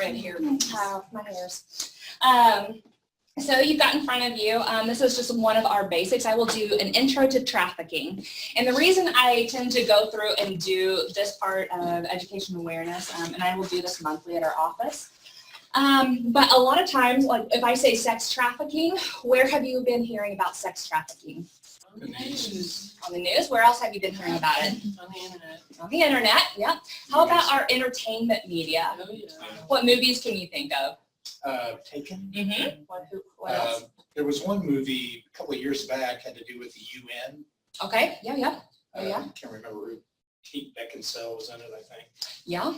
red hair. Oh, my hairs. So you've got in front of you, this is just one of our basics. I will do an intro to trafficking. And the reason I tend to go through and do this part of education awareness, and I will do this monthly at our office. But a lot of times, like if I say sex trafficking, where have you been hearing about sex trafficking? On the news. On the news? Where else have you been hearing about it? On the internet. On the internet, yep. How about our entertainment media? Oh, yeah. What movies can you think of? Taken. Mm-hmm. What else? There was one movie a couple of years back had to do with the UN. Okay, yeah. Oh, yeah. I can't remember who. Kate Beckinsale was in it, I think. Yeah.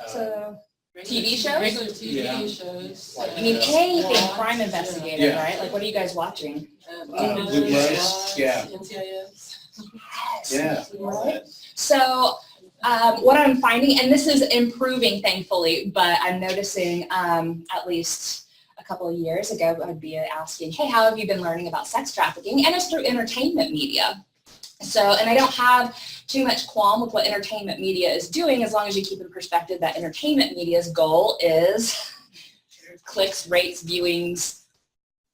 So, Regular TV shows? Regular TV Yeah. shows. I mean, anything crime investigative, Yeah. right? Like, what are you guys watching? Blue Bloods, yeah. NCIS. Yeah. Right. So, what I'm finding, and this is improving thankfully, but I'm noticing at least a couple of years ago, I'd be asking, hey, how have you been learning about sex trafficking? And it's through entertainment media. So, and I don't have too much qualm with what entertainment media is doing as long as you keep in perspective that entertainment media's goal is clicks, rates, viewings,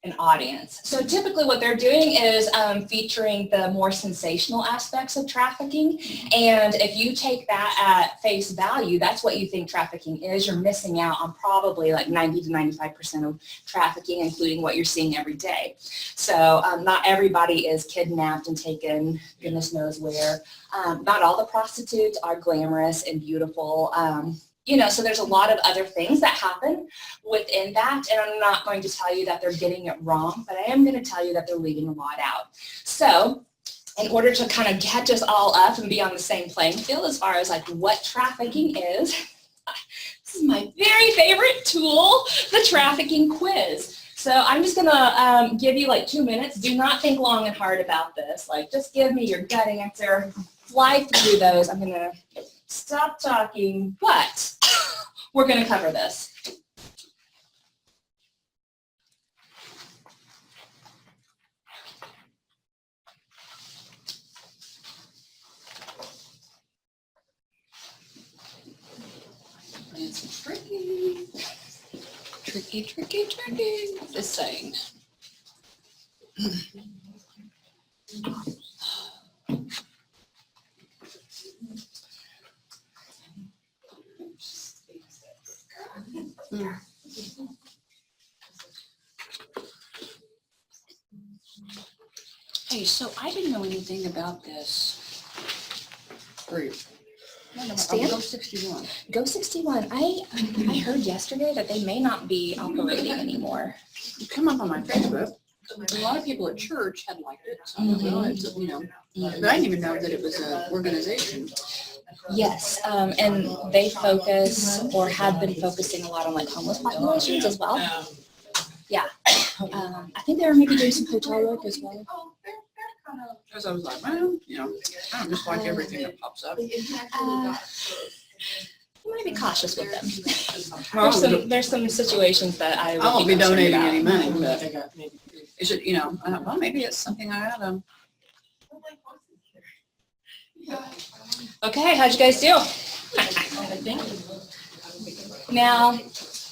an audience. So typically what they're doing is featuring the more sensational aspects of trafficking, and if you take that at face value, that's what you think trafficking is, you're missing out on probably like 90 to 95% of trafficking, including what you're seeing every day. So not everybody is kidnapped and taken goodness knows where. Not all the prostitutes are glamorous and beautiful. So there's a lot of other things that happen within that, and I'm not going to tell you that they're getting it wrong, but I am going to tell you that they're leaving a lot out. So in order to kind of catch us all up and be on the same playing field as far as like what trafficking is, this is my very favorite tool, the trafficking quiz. So I'm just going to give you like 2 minutes. Do not think long and hard about this. Like just give me your gut answer, fly through those. I'm going to stop talking, but we're going to cover this. It's tricky. Tricky. This thing. Hey, so I didn't know anything about this group. Stan? Go 61. Go 61. I heard yesterday that they may not be operating anymore. It come up on my Facebook. A lot of people at church had liked it. So I don't know, it's, but I didn't even know that it was an organization. Yes, and they focus or have been focusing a lot on like homeless populations as well. Yeah, I think they were maybe doing some hotel work as well. Because I was like, well, I don't just like everything that pops up. You might be cautious with them. There's some situations that I won't be donating about. any money, but is it, I thought, well, maybe it's something I ought to. Okay, how'd you guys do? Now,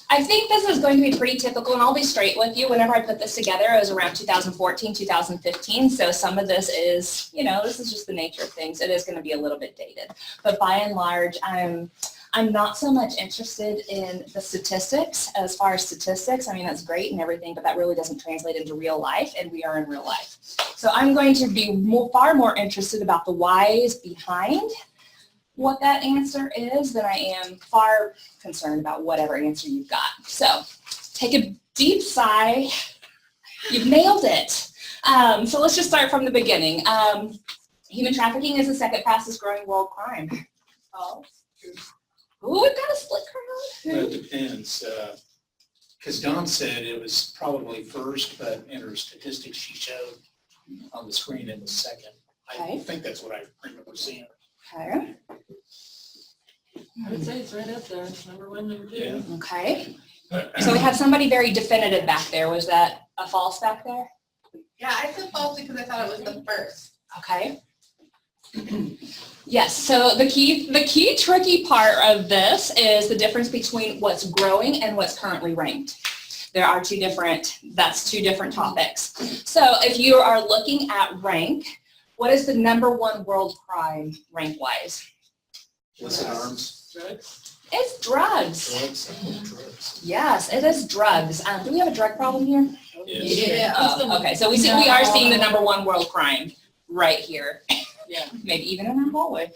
I think this is going to be pretty typical, and I'll be straight with you. Whenever I put this together, it was around 2014, 2015, so some of this is, this is just the nature of things. It is going to be a little bit dated, but by and large, I'm not so much interested in the statistics. As far as statistics, I mean, that's great and everything, but that really doesn't translate into real life, and we are in real life. So I'm going to be far more interested about the whys behind what that answer is than I am far concerned about whatever answer you've got. So take a deep sigh. You've nailed it. So let's just start from the beginning. Human trafficking is the second fastest growing world crime. Oh, we've got a split crowd. Well, it depends. Because Dawn said it was probably first, but in her statistics she showed on the screen it was second. I think that's what I remember seeing. Okay. I would say it's right up there, number 1, number 2. Yeah. Okay. So we had somebody very definitive back there. Was that a false back there? Yeah, I said false because I thought it was the first. Okay. Yes, so the key tricky part of this is the difference between what's growing and what's currently ranked. There are two different topics. So if you are looking at rank, what is the #1 world crime rank-wise? Illicit arms. Drugs? It's drugs. Drugs. Yes, it is drugs. Do we have a drug problem here? Yeah. Oh, okay, so we are seeing the #1 world crime right here. Yeah. Maybe even in our hallway.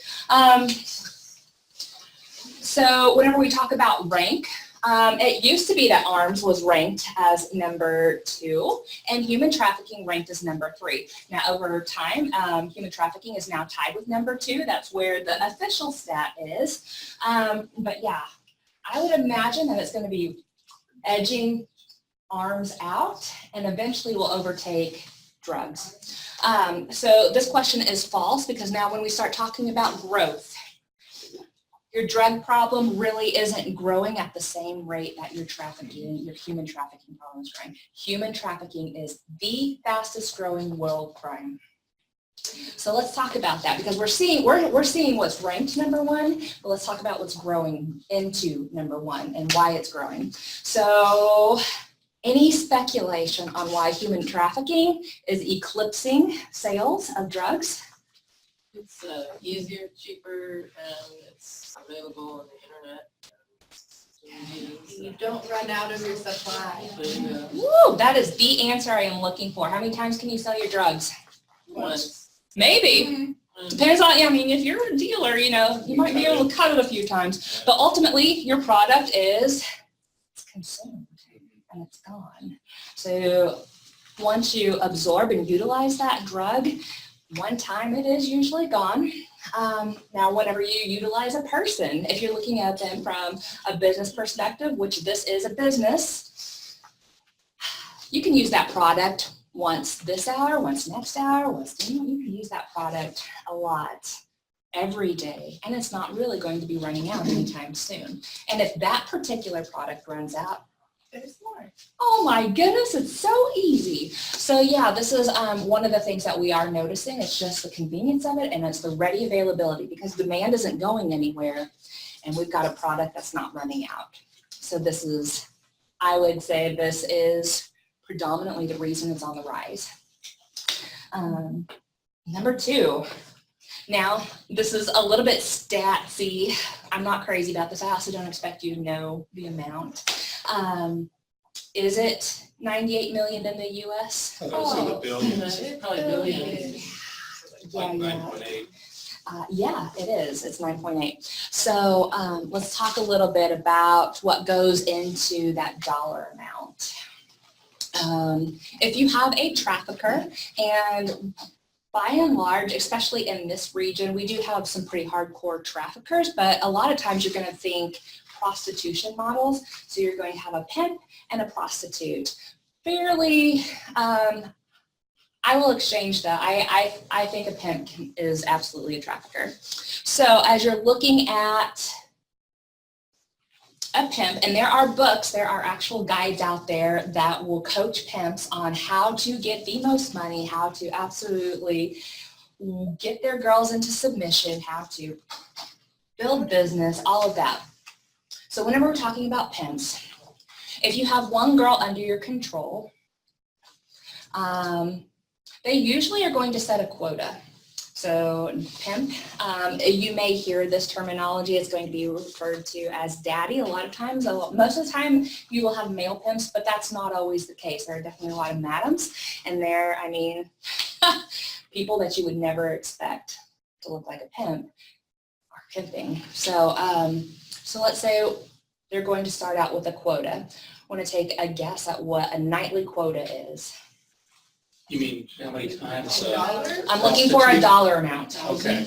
So whenever we talk about rank, it used to be that arms was ranked as #2 and human trafficking ranked as #3. Now over time, human trafficking is now tied with #2. That's where the official stat is. But yeah, I would imagine that it's going to be edging arms out and eventually will overtake drugs. So this question is false because now when we start talking about growth, your drug problem really isn't growing at the same rate that your human trafficking problem is growing. Human trafficking is the fastest growing world crime. So let's talk about that because we're seeing what's ranked #1, but let's talk about what's growing into #1 and why it's growing. So any speculation on why human trafficking is eclipsing sales of drugs? It's easier, cheaper, and it's available on the internet. You don't run out of your supply. Woo, that is the answer I am looking for. How many times can you sell your drugs? Once. Maybe. Depends on, if you're a dealer, you might be able to cut it a few times. But ultimately, your product is consumed and it's gone. So once you absorb and utilize that drug, one time it is usually gone. Now, whenever you utilize a person, if you're looking at them from a business perspective, which this is a business, you can use that product once this hour, once next hour, you can use that product a lot every day, and it's not really going to be running out anytime soon. And if that particular product runs out, there's more. Oh my goodness, it's so easy. So yeah, this is one of the things that we are noticing. It's just the convenience of it, and it's the ready availability because demand isn't going anywhere, and we've got a product that's not running out. So this is, I would say this is predominantly the reason it's on the rise. #2. Now, this is a little bit statsy. I'm not crazy about this. I also don't expect you to know the amount. Is it 98 million in the U.S.? Those are the billions. It's probably billions. Like Yeah. 9.8. Yeah, it is. It's 9.8. So let's talk a little bit about what goes into that dollar amount. If you have a trafficker, and by and large, especially in this region, we do have some pretty hardcore traffickers, but a lot of times you're going to think prostitution models. So you're going to have a pimp and a prostitute. Fairly, I will exchange that. I think a pimp is absolutely a trafficker. So as you're looking at a pimp, and there are books, there are actual guides out there that will coach pimps on how to get the most money, how to absolutely get their girls into submission, how to build business, all of that. So whenever we're talking about pimps, if you have one girl under your control, they usually are going to set a quota. So pimp, you may hear this terminology. It's going to be referred to as daddy a lot of times. Most of the time you will have male pimps, but that's not always the case. There are definitely a lot of madams, and people that you would never expect to look like a pimp are pimping. So, so let's say they're going to start out with a quota. I want to take a guess at what a nightly quota is. You mean how many times? I'm looking for a dollar amount. Okay.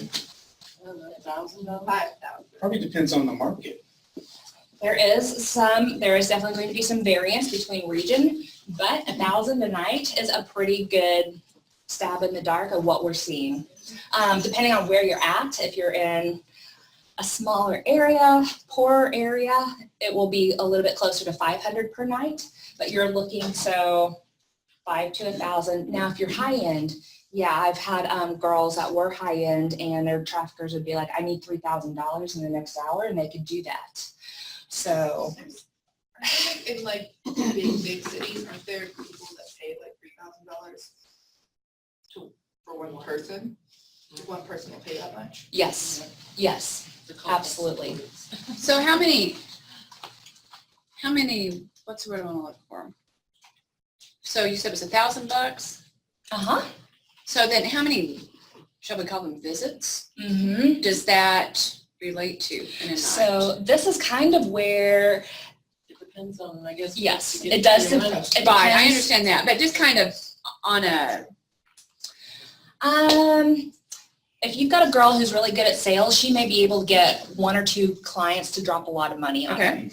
$1,000. 5,000. Probably depends on the market. There is definitely going to be some variance between region, but 1,000 a night is a pretty good stab in the dark of what we're seeing. Depending on where you're at, if you're in a smaller area, poorer area, it will be a little bit closer to 500 per night, but you're looking 5 to 1,000. Now, if you're high end, Yeah, I've had girls that were high end and their traffickers would be like, I need $3,000 in the next hour, and they could do that. So In like big cities, aren't there people that pay like $3,000 for one person? One person will pay that much? yes, absolutely. So how many, what's the word I want to look for? So you said it was $1,000? Uh-huh. So then how many, shall we call them visits? Mm-hmm. Does that relate to in a night? So this is kind of where, It depends on, I guess. yes, what you get it does. for your It money. depends. Right, I understand that, but just kind of on a, If you've got a girl who's really good at sales, she may be able to get 1 or 2 clients to drop a lot of money on her. okay,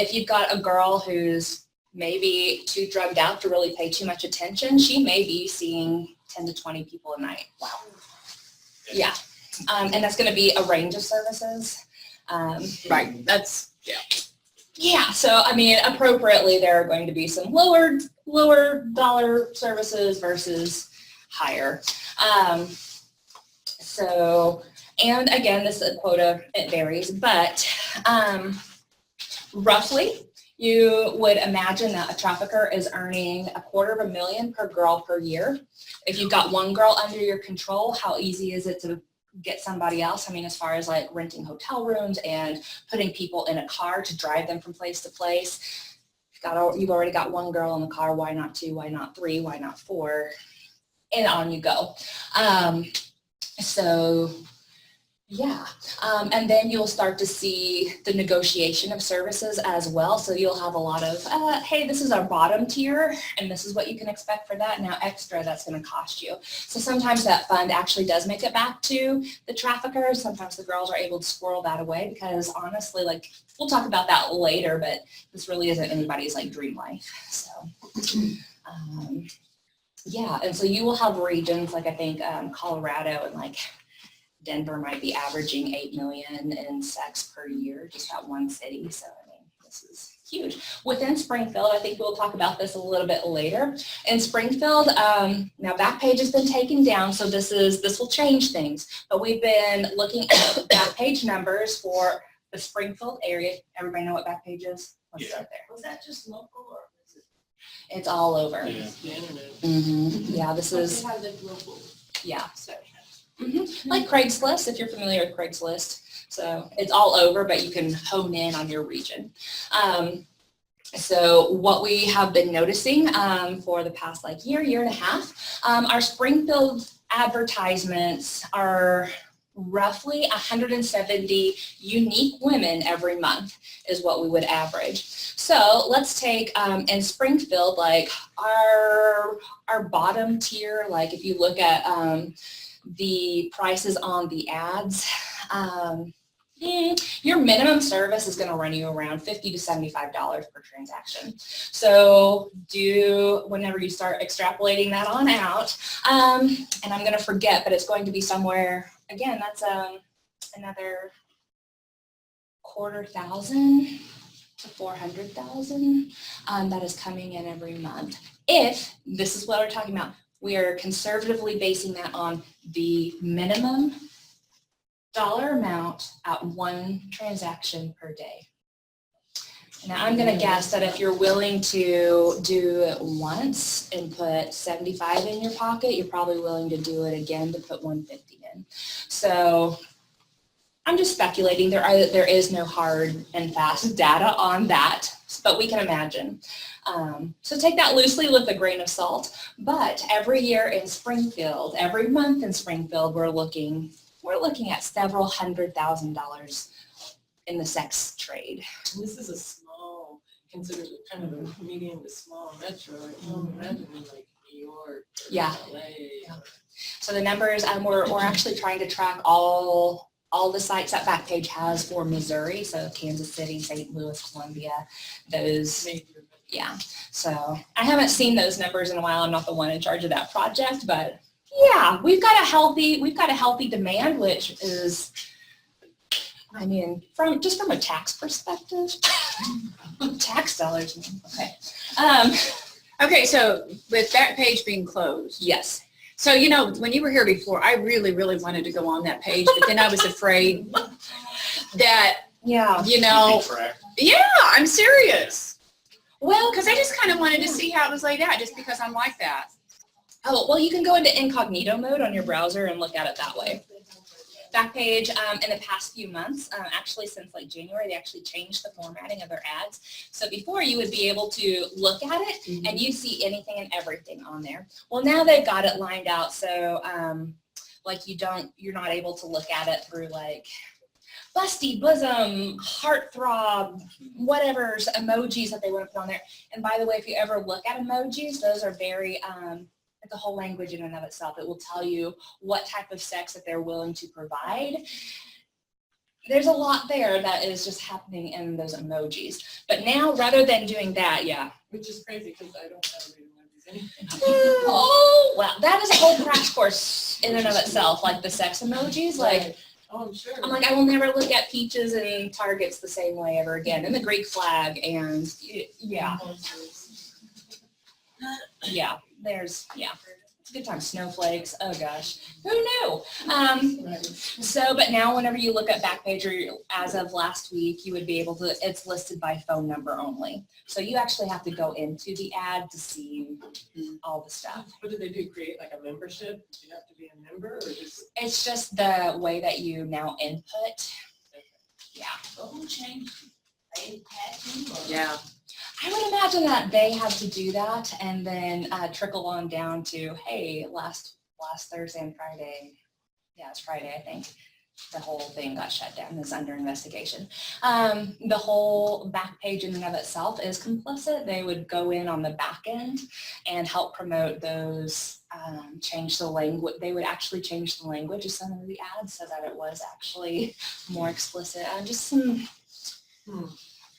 If you've got a girl who's maybe too drugged out to really pay too much attention, she may be seeing 10 to 20 people a night. Wow. Yeah. And that's going to be a range of services. right, that's, yeah. Yeah, so I mean, appropriately, there are going to be some lower dollar services versus higher. So, and again, this quota, it varies, but roughly, you would imagine that a trafficker is earning $250,000 per girl per year. If you've got one girl under your control, how easy is it to get somebody else? I mean, as far as like renting hotel rooms and putting people in a car to drive them from place to place. You've already got one girl in the car, why not 2, why not 3, why not 4, and on you go. So yeah, and then you'll start to see the negotiation of services as well. So you'll have a lot of, hey, this is our bottom tier, and this is what you can expect for that. Now extra, that's going to cost you. So sometimes that fund actually does make it back to the trafficker. Sometimes the girls are able to squirrel that away because honestly, like, we'll talk about that later, but this really isn't anybody's like dream life. So yeah, and so you will have regions like I think Colorado and like Denver might be averaging 8 million in sex per year, just that one city. So I mean, this is huge. Within Springfield, I think we'll talk about this a little bit later. In Springfield, now Backpage has been taken down, so this will change things. But we've been looking at Backpage numbers for the Springfield area. Everybody know what Backpage is? Let's start there. Was that just local or was it It's all over. Yeah. the internet? Yeah, this is, They have the global yeah. section. Like Craigslist, if you're familiar with Craigslist. So it's all over, but you can hone in on your region. So what we have been noticing for the past like year and a half, our Springfield advertisements are roughly 170 unique women every month is what we would average. So let's take in Springfield, like our bottom tier, like if you look at the prices on the ads, your minimum service is going to run you around $50 to $75 per transaction. So whenever you start extrapolating that on out, and I'm going to forget, but it's going to be somewhere, again, that's another $250,000 to $400,000 that is coming in every month. If, this is what we're talking about, we are conservatively basing that on the minimum dollar amount at one transaction per day. Now I'm going to guess that if you're willing to do it once and put 75 in your pocket, you're probably willing to do it again to put 150 in. So I'm just speculating. There is no hard and fast data on that, but we can imagine. So take that loosely with a grain of salt. But every year in Springfield, every month in Springfield, we're looking at several $100,000 in the sex trade. And this is a small, considered kind of a medium to small metro. I can't imagine in like New York or Yeah. LA. Yeah. So the numbers, we're actually trying to track all the sites that Backpage has for Missouri, so Kansas City, St. Louis, Columbia, those. Major. Yeah, so I haven't seen those numbers in a while. I'm not the one in charge of that project, but yeah, we've got a healthy demand, which is, I mean, from a tax perspective, tax dollars. Okay. Okay, so with Backpage being closed, Yes. So, you know, when you were here before, I really, really wanted to go on that page, but then I was afraid that, Yeah. you know, Keep track. yeah, I'm serious. Well, Because I just kind of wanted to see how it was laid out, just because I'm like that. oh, well, you can go into incognito mode on your browser and look at it that way. Backpage, in the past few months, actually since like January, they actually changed the formatting of their ads. So before you would be able to look at it and you'd see anything and everything on there. Well, now they've got it lined out, so like you're not able to look at it through like busty, bosom, heartthrob, whatever's emojis that they want to put on there. And by the way, if you ever look at emojis, those are very the whole language in and of itself. It will tell you what type of sex that they're willing to provide. There's a lot there that is just happening in those emojis. But now, rather than doing that, yeah. Which is crazy because I don't have emojis anything. Oh, well, that is a whole crash course in and of itself, like the sex emojis. Like, Right. Oh, I'm sure. I'm like, I will never look at peaches and targets the same way ever again. And the Greek flag and yeah. Yeah, it's a good time. Snowflakes, oh gosh, who knew? But now whenever you look at Backpage, or as of last week, you would be able to, it's listed by phone number only. So you actually have to go into the ad to see all the stuff. What do they do? Create like a membership? Do you have to be a member or just? It's just the way that you now input. Yeah. Yeah. I would imagine that they have to do that and then trickle on down to, hey, last Thursday and Friday, yeah, it's Friday, I think, the whole thing got shut down, is under investigation. The whole back page in and of itself is complicit. They would go in on the back end and help promote those, change the language. They would actually change the language of some of the ads so that it was actually more explicit. Just some...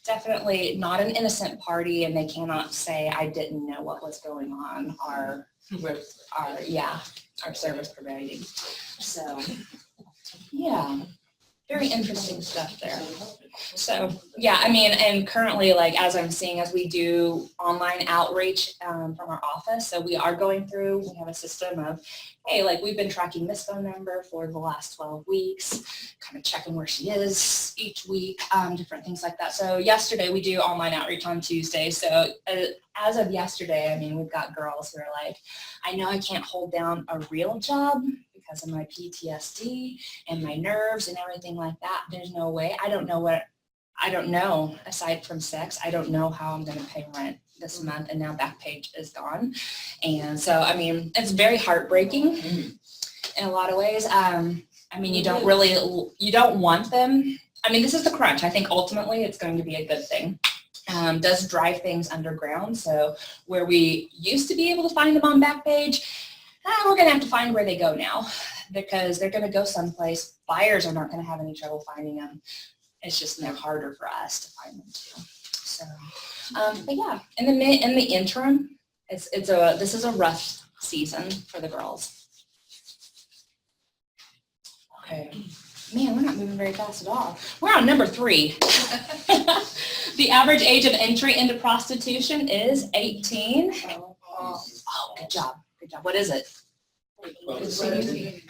Definitely not an innocent party, and they cannot say, I didn't know what was going on, our service providing. So, yeah, very interesting stuff there. So, yeah, I mean, and currently, like, as I'm seeing, as we do online outreach from our office, so we are going through, we have a system of, hey, like, we've been tracking this phone number for the last 12 weeks, kind of checking where she is each week, different things like that. So yesterday, we do online outreach on Tuesday. So as of yesterday, I mean, we've got girls who are like, I know I can't hold down a real job because of my PTSD and my nerves and everything like that. There's no way. I don't know, aside from sex, I don't know how I'm going to pay rent this month, and now Backpage is gone. And so, I mean, it's very heartbreaking in a lot of ways. I mean, you don't want them. I mean, this is the crunch. I think ultimately it's going to be a good thing. Does drive things underground. So where we used to be able to find them on Backpage, we're going to have to find where they go now, because they're going to go someplace. Buyers are not going to have any trouble finding them. It's just now harder for us to find them too. So, but yeah, in the interim, this is a rough season for the girls. Okay, man, we're not moving very fast at all. We're on number 3. The average age of entry into prostitution is 18. Oh, good job. Good job. What is it? 14,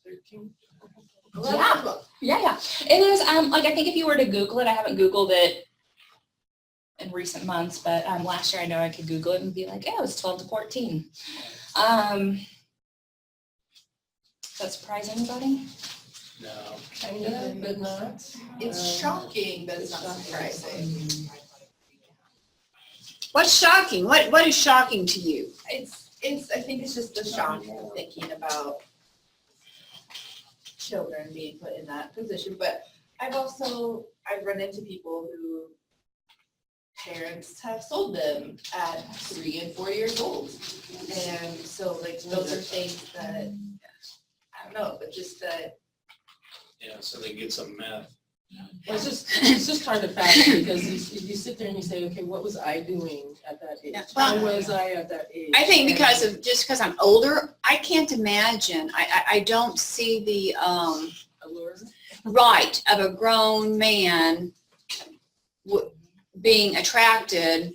13. Yeah. It is, like, I think if you were to Google it, I haven't Googled it in recent months, but last year I know I could Google it and be like, oh, it's 12 to 14. Does that surprise anybody? No. Kind of, but not. It's shocking, but it's not surprising. What's shocking? What is shocking to you? I think it's just the shock of thinking about children being put in that position, but I've run into people who parents have sold them at 3 and 4 years old. And so, like, those are things that, I don't know, but just that. Yeah, so they get some meth. Well, it's just hard to fathom, because you sit there and you say, okay, what was I doing at that age? Yeah, well, How was I at that age? I think because I'm older, I can't imagine. I don't see the Allures? right of a grown man being attracted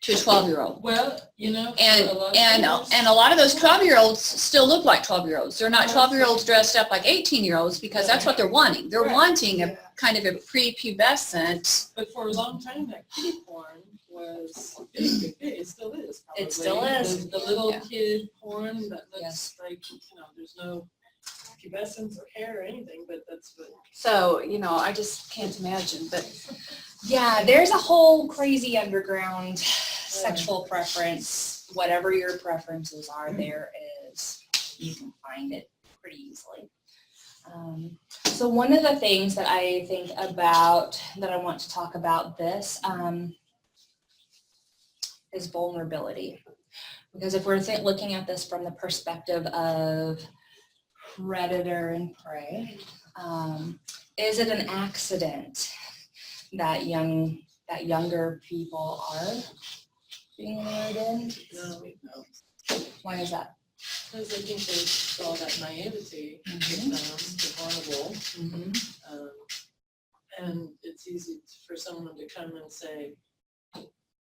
to a 12-year-old. Well, you know. And, for a lot of and, parents- and a lot of those 12-year-olds still look like 12-year-olds. They're not 12-year-olds dressed up like 18-year-olds because that's what they're wanting. They're Right. wanting a Yeah. kind of a prepubescent. But for a long time, that kiddie porn was big. It still is. It probably. still is. The little Yeah. kid porn that looks Yes. like, there's no pubescence or hair or anything, but that's what. So, I just can't imagine, but Yeah, there's a whole crazy underground sexual preference. Whatever your preferences are, there is. You can find it pretty easily. So one of the things that I think about, that I want to talk about this, is vulnerability. Because if we're looking at this from the perspective of predator and prey, is it an accident that younger people are being lured in? No, Why is that? because I think they saw that naivety, the vulnerable, and it's easy for someone to come and say,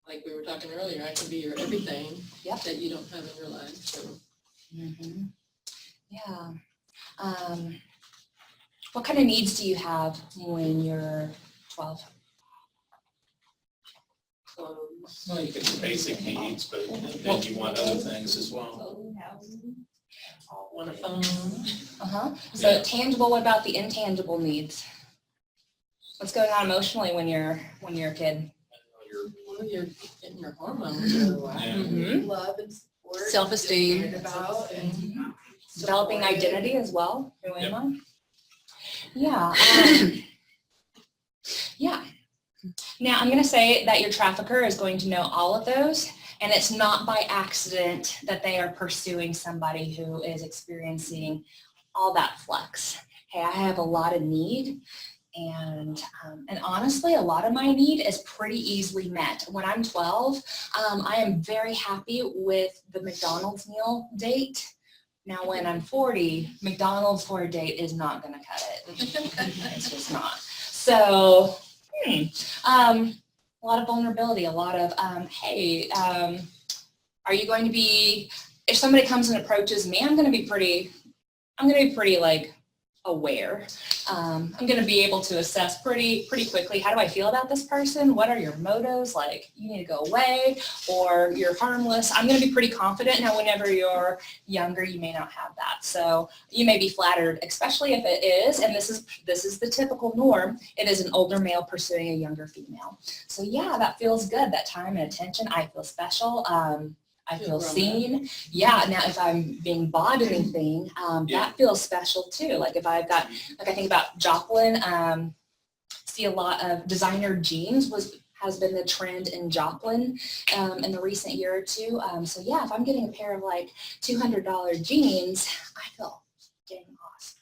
like we were talking earlier, I can be your everything Yep. that you don't have in your life. So Yeah. What kind of needs do you have when you're 12? clothes. Well, you get your basic needs, but then you want other things as well. Want a phone? So Yeah. tangible, what about the intangible needs? What's going on emotionally when you're a kid? Well, you're getting your hormones out of whack. Yeah. Love and support. Self-esteem. Cared about and Developing supported. identity as well. Who am Yep. I? Yeah. Yeah. Now I'm going to say that your trafficker is going to know all of those, and it's not by accident that they are pursuing somebody who is experiencing all that flux. Hey, I have a lot of need, and honestly, a lot of my need is pretty easily met. When I'm 12, I am very happy with the McDonald's meal date. Now, when I'm 40, McDonald's for a date is not going to cut it. It's just not. So, a lot of vulnerability, a lot of, hey, are you going to be, if somebody comes and approaches me, I'm going to be pretty like aware. I'm going to be able to assess pretty quickly, how do I feel about this person? What are your motives? Like, you need to go away, or you're harmless. I'm going to be pretty confident. Now, whenever you're younger, you may not have that. So you may be flattered, especially if it is, and this is the typical norm, it is an older male pursuing a younger female. So yeah, that feels good. That time and attention, I feel special. I feel seen. Yeah, now if I'm being bought anything, that feels special too. Like if I've got, like I think about Joplin, see a lot of designer jeans has been the trend in Joplin in the recent year or two. So yeah, if I'm getting a pair of like $200 jeans, I feel dang awesome.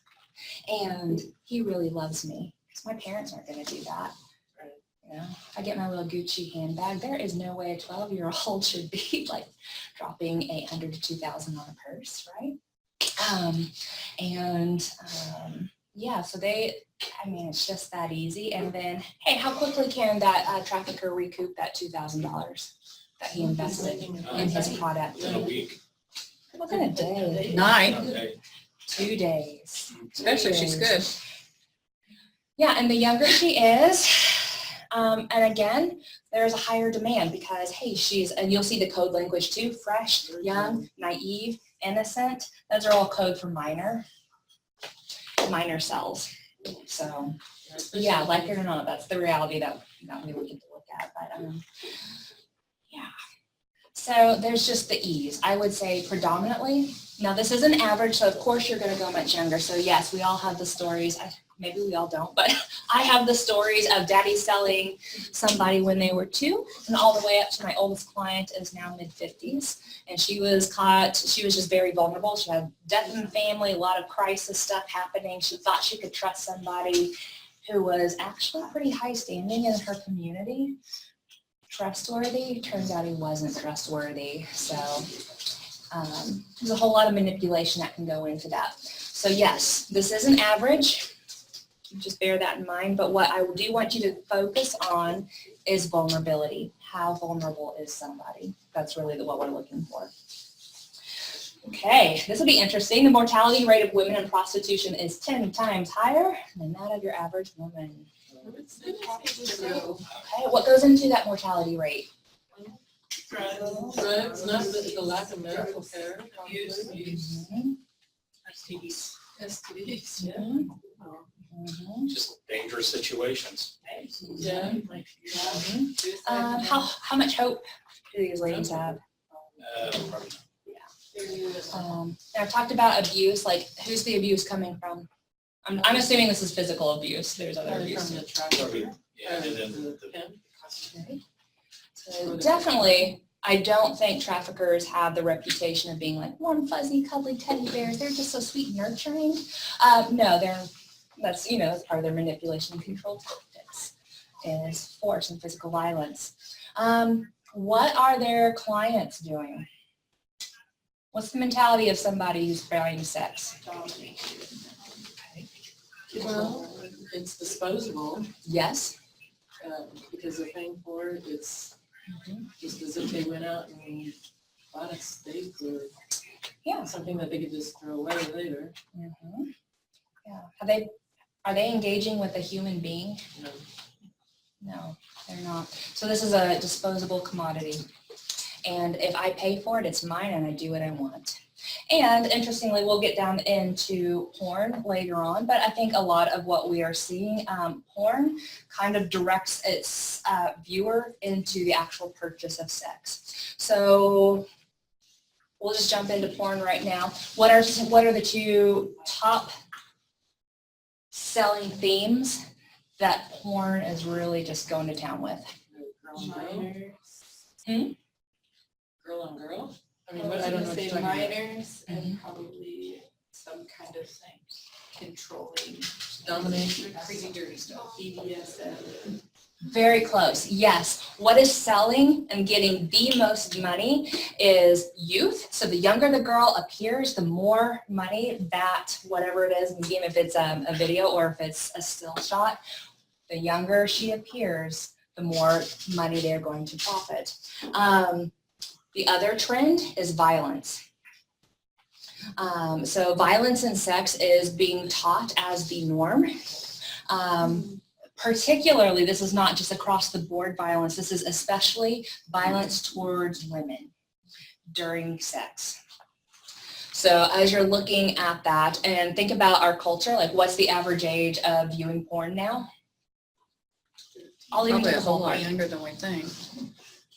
And he really loves me because my parents aren't going to do that. You know, I get my little Gucci handbag. There is no way a 12-year-old should be like dropping $800 to $2,000 on a purse, right? Yeah, so it's just that easy. And then, hey, how quickly can that trafficker recoup that $2,000 that he invested in his product? In a week. Within a day. night, Okay. 2 days. especially if she's good. Yeah, and the younger she is, and again, there's a higher demand because, hey, and you'll see the code language too, fresh, young, naive, innocent. Those are all code for minor cells. So, yeah, like it or not, that's the reality that we would get to look at. But, yeah. So there's just the ease. I would say predominantly. Now, this is an average, so of course you're going to go much younger. So, yes, we all have the stories. Maybe we all don't, but I have the stories of daddy selling somebody when they were 2 and all the way up to my oldest client is now mid-50s. And she was caught, she was just very vulnerable. She had death in the family, a lot of crisis stuff happening. She thought she could trust somebody who was actually pretty high standing in her community. Trustworthy, turns out he wasn't trustworthy. So there's a whole lot of manipulation that can go into that. So yes, this is an average. just bear that in mind. But what I do want you to focus on is vulnerability. How vulnerable is somebody? That's really what we're looking for. Okay, this will be interesting. The mortality rate of women in prostitution is 10 times higher than that of your average woman. Okay, what goes into that mortality rate? Drugs, not the lack of medical care. Mhm. STDs. Yeah. Mhm. Just dangerous situations. Yeah. How much hope do these ladies have? Probably I've talked about abuse, like who's the abuse coming from? I'm assuming this is physical abuse. There's other From abuse. the not. traffic. Yeah, and then the Okay. So definitely, I don't think traffickers have the reputation of being like warm, fuzzy, cuddly teddy bears. They're just so sweet and nurturing. No, that's part of their manipulation and control tactics is force and physical violence. What are their clients doing? What's the mentality of somebody who's buying sex? Well, it's disposable, Yes. because they're paying for it. It's just as if they went out and bought a steak or Yeah. something that they could just throw away later. Mhm. Yeah. Are they engaging with a human being? No. No, they're not. So this is a disposable commodity. And if I pay for it, it's mine and I do what I want. And interestingly, we'll get down into porn later on, but I think a lot of what we are seeing, porn kind of directs its viewer into the actual purchase of sex. So we'll just jump into porn right now. What are the two top selling themes that porn is really just going to town with? Girl on girl. Hmm? Girl on girl? I mean, I was I don't know gonna what say you're talking about. minors and probably some kind of controlling, Domination. crazy dirty stuff, BDSM. Very close, yes. What is selling and getting the most money is youth. So the younger the girl appears, the more money that whatever it is, medium, if it's a video or if it's a still shot, the younger she appears, the more money they're going to profit. The other trend is violence. So violence in sex is being taught as the norm. Particularly, this is not just across the board violence, this is especially violence towards women during sex. So as you're looking at that and think about our culture, like what's the average age of viewing porn now? I'll even Probably take a a whole whole lot lot. younger than we think. 12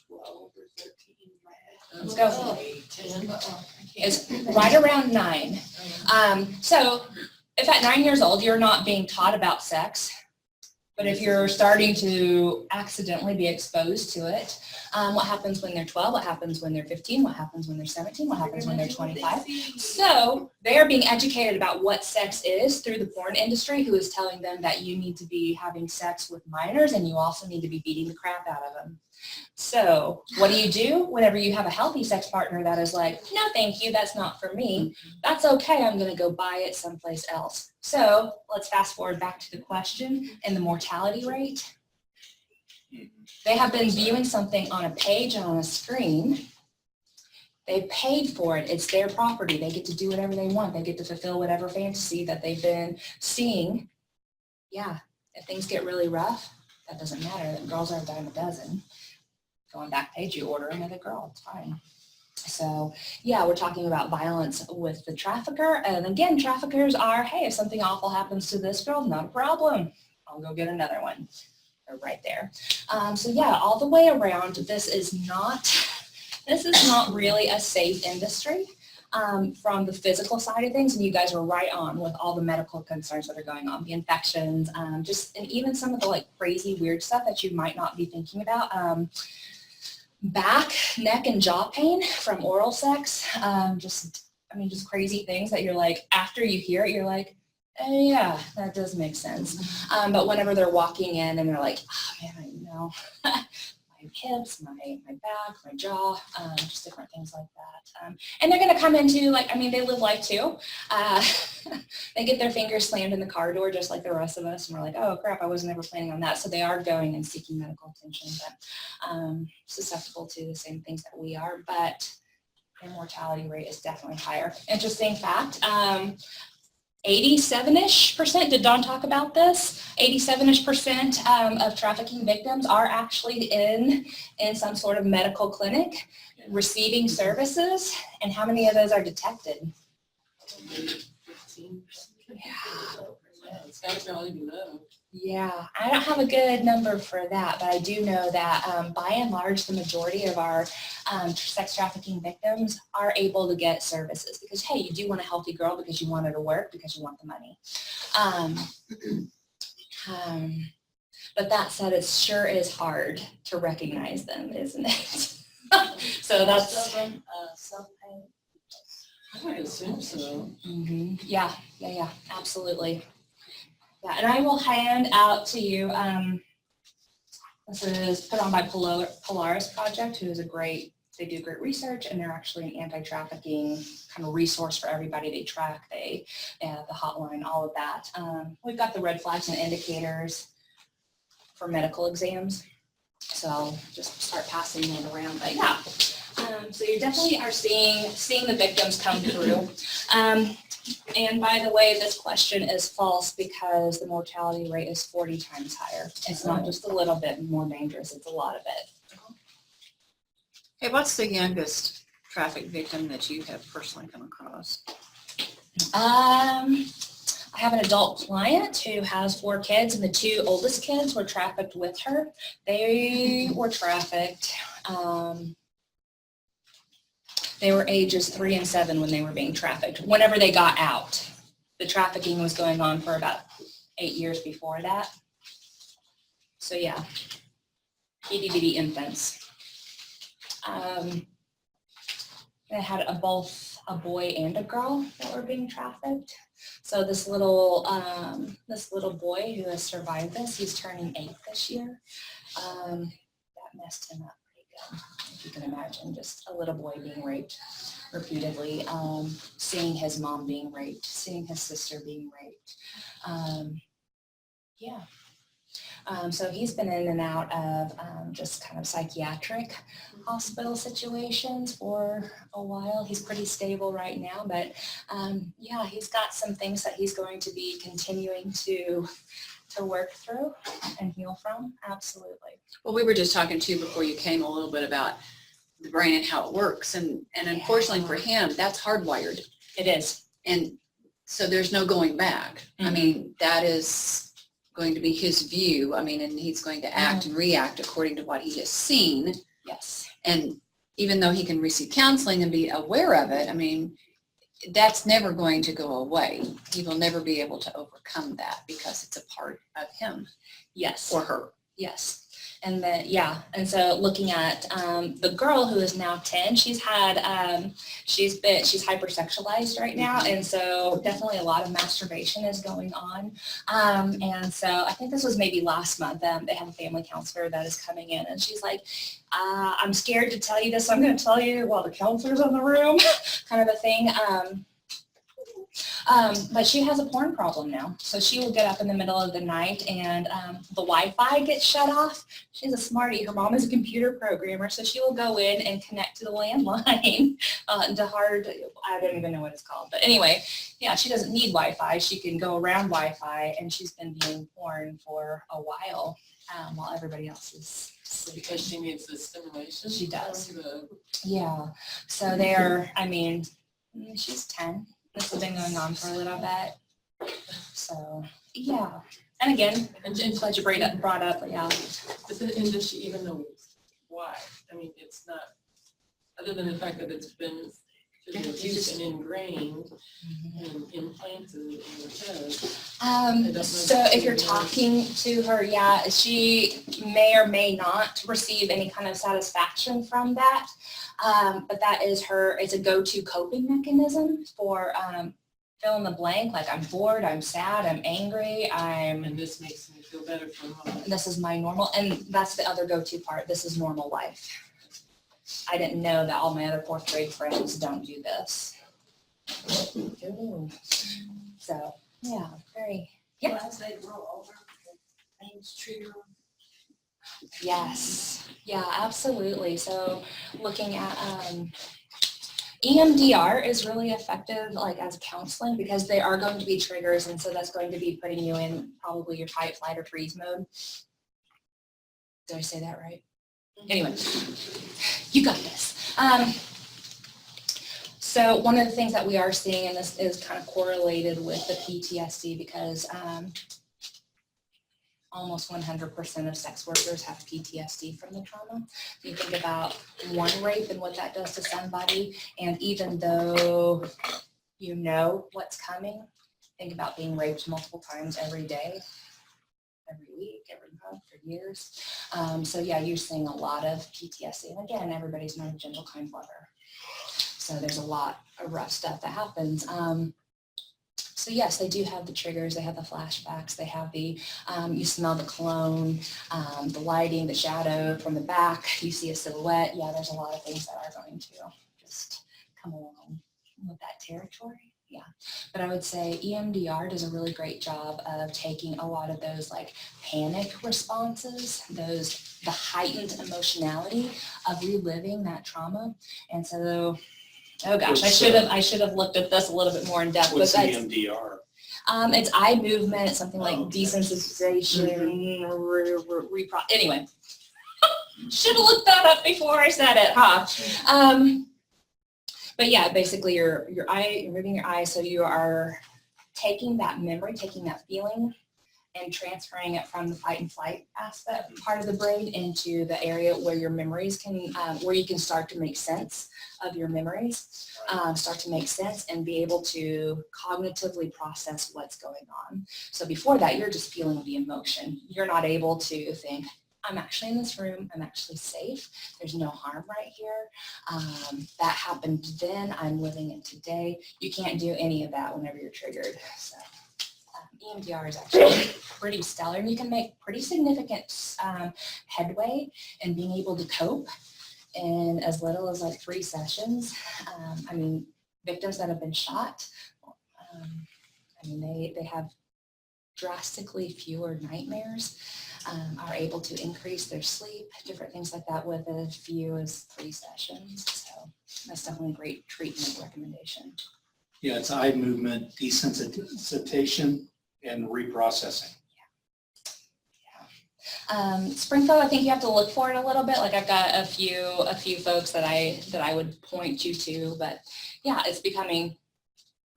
or 13 in my head. Let's go. Oh, 10. It's right around 9. So if at 9 years old you're not being taught about sex, but if you're starting to accidentally be exposed to it, what happens when they're 12? What happens when they're 15? What happens when they're 17? What happens when they're 25? So they are being educated about what sex is through the porn industry, who is telling them that you need to be having sex with minors and you also need to be beating the crap out of them. So what do whenever you have a healthy sex partner that is like, no, thank you, that's not for me. That's okay, I'm going to go buy it someplace else. So let's fast forward back to the question and the mortality rate. They have been viewing something on a page and on a screen. They paid for it. It's their property. They get to do whatever they want. They get to fulfill whatever fantasy that they've been seeing. Yeah, if things get really rough, that doesn't matter. The girls are a dime a dozen. Go on Backpage, you order another girl. It's fine. So yeah, we're talking about violence with the trafficker. And again, traffickers are, hey, if something awful happens to this girl, not a problem. I'll go get another one. They're right there. So yeah, all the way around, this is not really a safe industry from the physical side of things. And you guys were right on with all the medical concerns that are going on, the infections, and even some of the like crazy weird stuff that you might not be thinking about. Back, neck, and jaw pain from oral sex. Just crazy things that you're like, after you hear it, you're like, yeah, that does make sense. But whenever they're walking in and they're like, oh man, my hips, my back, my jaw, just different things like that. And they're going to come into, like, I mean, they live life too. They get their fingers slammed in the car door just like the rest of us, and we're like, oh crap, I wasn't ever planning on that. So they are going and seeking medical attention, but susceptible to the same things that we are, but their mortality rate is definitely higher. Interesting fact, 87-ish%, did Dawn talk about this? 87-ish% of trafficking victims are actually in some sort of medical clinic receiving services. And how many of those are detected? 15%. Yeah, it's gotta probably be low. Yeah, I don't have a good number for that, but I do know that by and large, the majority of our sex trafficking victims are able to get services because, hey, you do want a healthy girl because you want her to work, because you want the money. But that said, it sure is hard to recognize them, isn't it? So that's... self-pay. I would assume so. Mm-hmm. Yeah, absolutely. Yeah, and I will hand out to you, this is put on by Polaris Project, who is they do great research, and they're actually an anti-trafficking kind of resource for everybody. They track, they have the hotline, all of that. We've got the red flags and indicators for medical exams. So I'll just start passing them around, but yeah. So you definitely are seeing the victims come through. And by the way, this question is false because the mortality rate is 40 times higher. It's not just a little bit more dangerous, it's a lot of it. Hey, what's the youngest traffic victim that you have personally come across? I have an adult client who has 4 kids, and the 2 oldest kids were trafficked with her. They were trafficked. They were ages 3 and 7 when they were being trafficked. Whenever they got out, the trafficking was going on for about 8 years before that. So yeah, itty bitty infants. I had both a boy and a girl that were being trafficked. So this little boy who has survived this, he's turning 8 this year. That messed him up pretty good. If you can imagine, just a little boy being raped repeatedly, seeing his mom being raped, seeing his sister being raped. Yeah. So he's been in and out of just kind of psychiatric hospital situations for a while. He's pretty stable right now, but yeah, he's got some things that he's going to be continuing to work through and heal from. Absolutely. Well, we were just talking to you before you came a little bit about the brain and how it works. And unfortunately for him, that's hardwired. It is. And so there's no going back. I mean, that is going to be his view. I mean, and he's going to act and react according to what he has seen. Yes. And even though he can receive counseling and be aware of it, I mean, that's never going to go away. He will never be able to overcome that because it's a part of him. Yes. Or her. Yes. And then, yeah, and so looking at the girl who is now 10, she's hypersexualized right now, and so definitely a lot of masturbation is going on. And so I think this was maybe last month. They have a family counselor that is coming in, and she's like, I'm scared to tell you this, so I'm going to tell you while the counselor's in the room, kind of a thing. But she has a porn problem now. So she will get up in the middle of the night and the Wi-Fi gets shut off. She's a smarty. Her mom is a computer programmer. So she will go in and connect to the landline to hard, I don't even know what it's called. But anyway, yeah, she doesn't need Wi-Fi. She can go around Wi-Fi, and she's been viewing porn for a while everybody else is sleeping. Because she needs the stimulation. She does. from the- Yeah. So they're, I mean, she's 10. This has been going on for a little bit. So, yeah. And again, I'm glad you brought up, yeah. But then, and does she even know why? I mean, it's not, other than the fact that it's been used and ingrained and implanted in your head. So if you're talking to her, yeah, she may or may not receive any kind of satisfaction from that. But that is it's a go-to coping mechanism for fill in the blank, like I'm bored, I'm sad, I'm angry, And this makes me feel better for a moment. this is my normal, and that's the other go-to part, this is normal life. I didn't know that all my other 4th grade friends don't do this. So, yeah, very, yeah. As they grow older, things trigger. Yes, yeah, absolutely. So looking at EMDR is really effective like as counseling because they are going to be triggers, and so that's going to be putting you in probably your fight, flight, or freeze mode. Did I say that right? Anyway, you got this. So one of the things that we are seeing, and this is kind of correlated with the PTSD because almost 100% of sex workers have PTSD from the trauma. You think about one rape and what that does to somebody, and even though you know what's coming, think about being raped multiple times every day, every week, every month, for years. So yeah, you're seeing a lot of PTSD. And again, everybody's not a gentle, kind lover. So there's a lot of rough stuff that happens. So yes, they do have the triggers, they have the flashbacks, they have the, you smell the cologne, the lighting, the shadow from the back, you see a silhouette. Yeah, there's a lot of things that are going to just come along with that territory. Yeah, but I would say EMDR does a really great job of taking a lot of those like panic responses, the heightened emotionality of reliving that trauma. And so, oh gosh, I should have looked at this a little bit more in depth. What's but EMDR? It's eye movement, something like Oh, okay. desensitization, anyway. Should have looked that up before I said it, huh? But yeah, basically you're moving your eye, so you are taking that memory, taking that feeling, and transferring it from the fight and flight aspect part of the brain into the area where your memories can, where you can start to make sense of your memories, start to make sense and be able to cognitively process what's going on. So before that, you're just feeling the emotion. You're not able to think, I'm actually in this room, I'm actually safe, there's no harm right here. That happened then, I'm living it today. You can't do any of that whenever you're triggered. So. EMDR is actually pretty stellar, and you can make pretty significant headway in being able to cope in as little as like 3 sessions. I mean, victims that have been shot, I mean, they have drastically fewer nightmares, are able to increase their sleep, different things like that with as few as 3 sessions. So that's definitely a great treatment recommendation. Yeah, it's eye movement, desensitization, and reprocessing. Springfield, I think you have to look for it a little bit. Like I've got a few folks that I would point you to, but yeah, it's becoming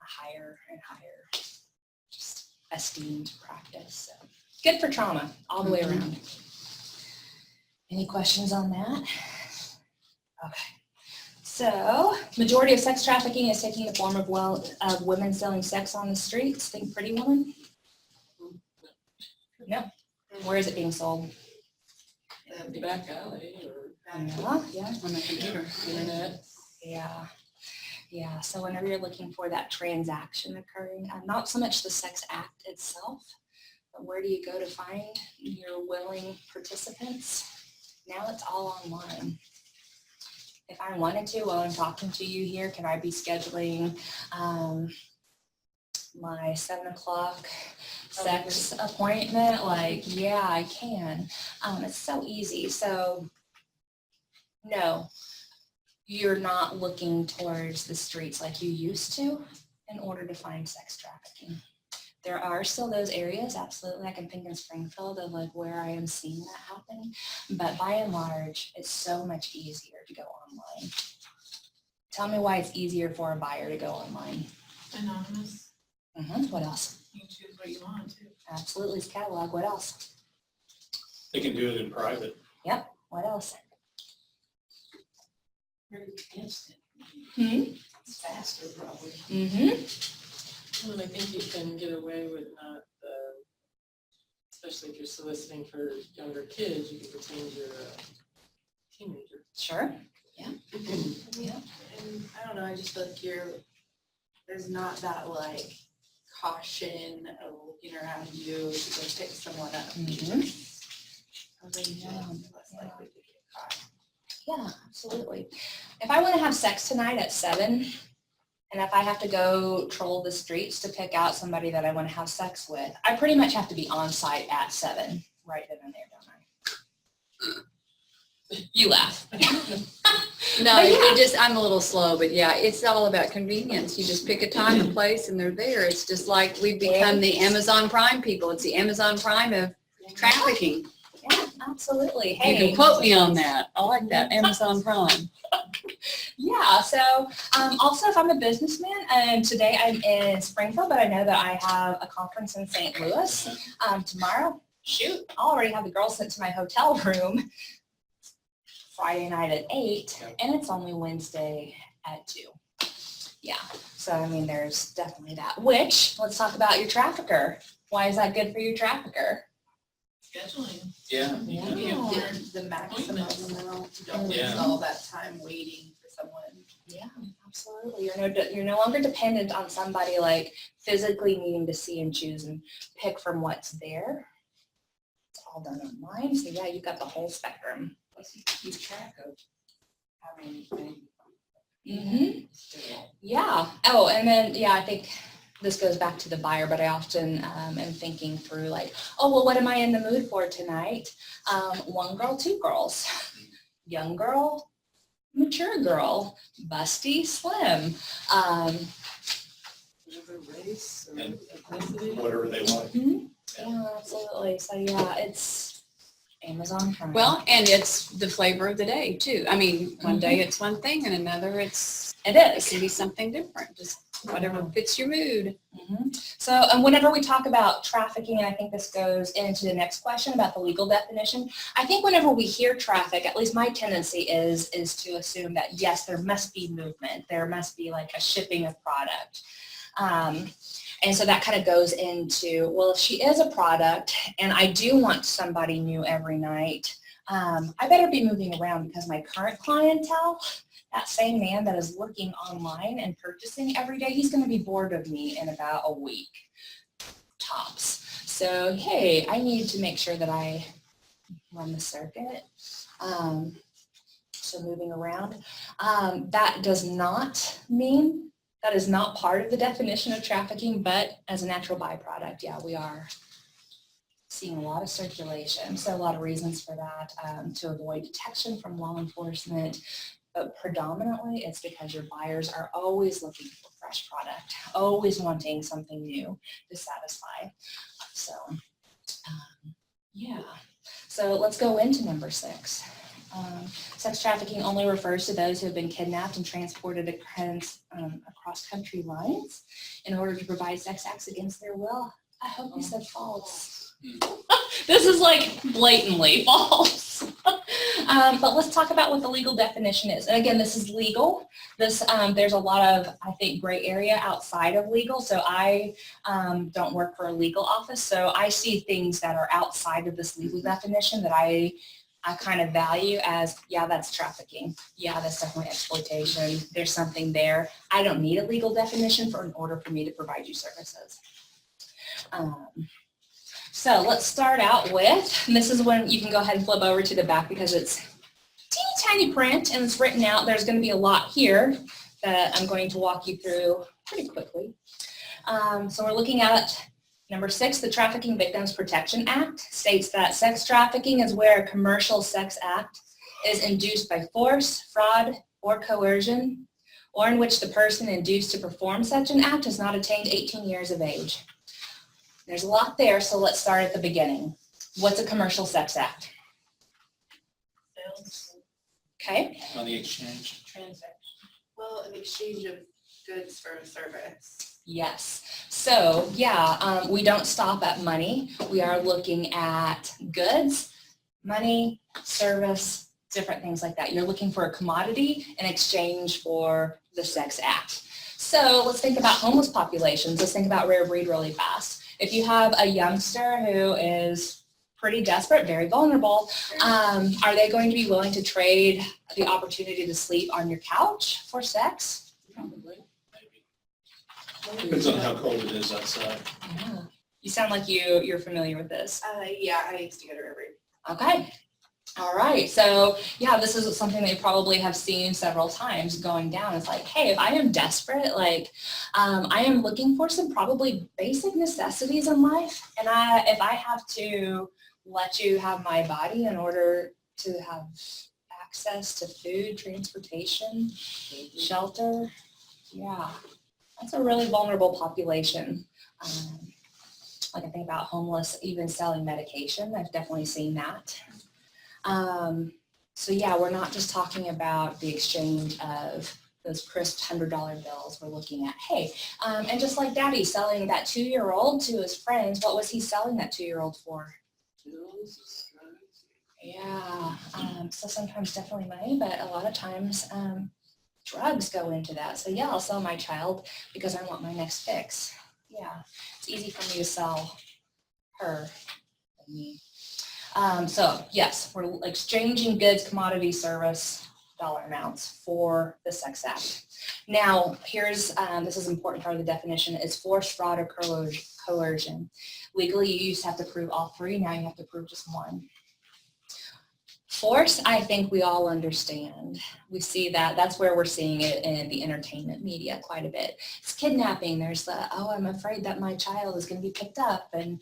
a higher and higher just esteemed practice. So good for trauma all the way around. Any questions on that? Okay. So, majority of sex trafficking is taking the form of women selling sex on the streets. Think Pretty Woman? No. Where is it being sold? The back alley or Yeah. On the computer. internet. Yeah. So whenever you're looking for that transaction occurring, not so much the sex act itself, but where do you go to find your willing participants? Now it's all online. If I wanted to, while I'm talking to you here, can I be scheduling my 7 o'clock sex appointment? Like, yeah, I can. It's so easy. So, no, you're not looking towards the streets like you used to in order to find sex trafficking. There are still those areas, absolutely. I can think in Springfield of like where I am seeing that happen. But by and large, it's so much easier to go online. Tell me why it's easier for a buyer to go online. Anonymous. What else? You can choose what you want to. Absolutely, it's catalog. What else? They can do it in private. Yep. What else? Pretty instant. It's faster probably. And I think you can get away with not, especially if you're soliciting for younger kids, you can pretend you're a teenager. Sure. And I don't know, I just feel like you're there's not that like caution of looking around you to go pick someone up. Mhm. Yeah. Less likely to get caught. Yeah, absolutely. If I want to have sex tonight at 7, and if I have to go troll the streets to pick out somebody that I want to have sex with, I pretty much have to be on site at 7, right then and there, don't I? You laugh. No, But yeah. I'm a little slow, but yeah, it's all about convenience. You just pick a time and place and they're there. It's just like we've become the Amazon Prime people. It's the Amazon Prime of trafficking. Yeah, absolutely. You Hey. can quote me on that. I like that, Amazon Prime. Yeah, so also if I'm a businessman, and today I'm in Springfield, but I know that I have a conference in St. Louis tomorrow. Shoot, I already have the girls sent to my hotel room Friday night at 8, and it's only Wednesday at 2. Yeah, so I mean, there's definitely that. Which, let's talk about your trafficker. Why is that good for your trafficker? Scheduling. Yeah. You can get Get more the maximum amount, you don't Yeah. waste all that time waiting for someone. Yeah, absolutely. You're no longer dependent on somebody like physically needing to see and choose and pick from what's there. It's all done online. So yeah, you've got the whole spectrum. Plus you can keep track of how many things. Mm-hmm. Yeah. Oh, and then, yeah, I think this goes back to the buyer, but I often am thinking through like, oh, well, what am I in the mood for tonight? 1 girl, 2 girls, young girl, mature girl, busty, slim. whatever race or And ethnicity. Whatever they want. Yeah, absolutely. So yeah, it's Amazon Prime. Well, and it's the flavor of the day too. I mean, one day it's one thing and another it it is. can be something different, just whatever fits your mood. So, and whenever we talk about trafficking, and I think this goes into the next question about the legal definition, I think whenever we hear traffic, at least my tendency is to assume that yes, there must be movement. There must be like a shipping of product. And so that kind of goes into, well, if she is a product and I do want somebody new every night, I better be moving around because my current clientele, that same man that is looking online and purchasing every day, he's going to be bored of me in about a week, tops. So, hey, I need to make sure that I run the circuit. So moving around. That does not mean, that is not part of the definition of trafficking, but as a natural byproduct, yeah, we are seeing a lot of circulation. So a lot of reasons for that, to avoid detection from law enforcement. But predominantly it's because your buyers are always looking for fresh product, always wanting something new to satisfy. So, yeah. So let's go into number 6. Sex trafficking only refers to those who have been kidnapped and transported across country lines in order to provide sex acts against their will. I hope you said false. This is like blatantly false. But let's talk about what the legal definition is. And again, this is legal. This there's a lot of, I think, gray area outside of legal. So I don't work for a legal office. So I see things that are outside of this legal definition that I kind of value as, yeah, that's trafficking. Yeah, that's definitely exploitation. There's something there. I don't need a legal definition in order for me to provide you services. So let's start out with, and this is when you can go ahead and flip over to the back because it's teeny tiny print and it's written out. There's going to be a lot here that I'm going to walk you through pretty quickly. So we're looking at number 6, the Trafficking Victims Protection Act states that sex trafficking is where a commercial sex act is induced by force, fraud, or coercion, or in which the person induced to perform such an act has not attained 18 years of age. There's a lot there, so let's start at the beginning. What's a commercial sex act? Sales, Okay. On the exchange. transaction. Well, an exchange of goods for a service. Yes. So yeah, we don't stop at money. We are looking at goods, money, service, different things like that. You're looking for a commodity in exchange for the sex act. So let's think about homeless populations. Let's think about rare breed really fast. If you have a youngster who is pretty desperate, very vulnerable, are they going to be willing to trade the opportunity to sleep on your couch for sex? Probably. Maybe. Depends on how cold it is outside. Yeah. You sound like you're familiar with this. Yeah, I used to go to River. Okay. All right. So yeah, this is something that you probably have seen several times going down. It's like, hey, if I am desperate, like I am looking for some probably basic necessities in life. And if I have to let you have my body in order to have access to food, transportation, shelter, yeah, that's a really vulnerable population. Like I think about homeless, even selling medication. I've definitely seen that. So yeah, we're not just talking about the exchange of those crisp $100 bills. We're looking at, hey, and just like Daddy selling that 2-year-old to his friends, what was he selling that 2-year-old for? Yeah, so sometimes definitely money, but a lot of times drugs go into that. So yeah, I'll sell my child because I want my next fix. Yeah, it's easy for me to sell her than me. So yes, we're exchanging goods, commodity, service, dollar amounts for the sex act. Now, here's, this is an important part of the definition, is force, fraud, or coercion. Legally, you used to have to prove all three. Now you have to prove just one. Force, I think we all understand. We see that. That's where we're seeing it in the entertainment media quite a bit. It's kidnapping. There's the, oh, I'm afraid that my child is going to be picked up. And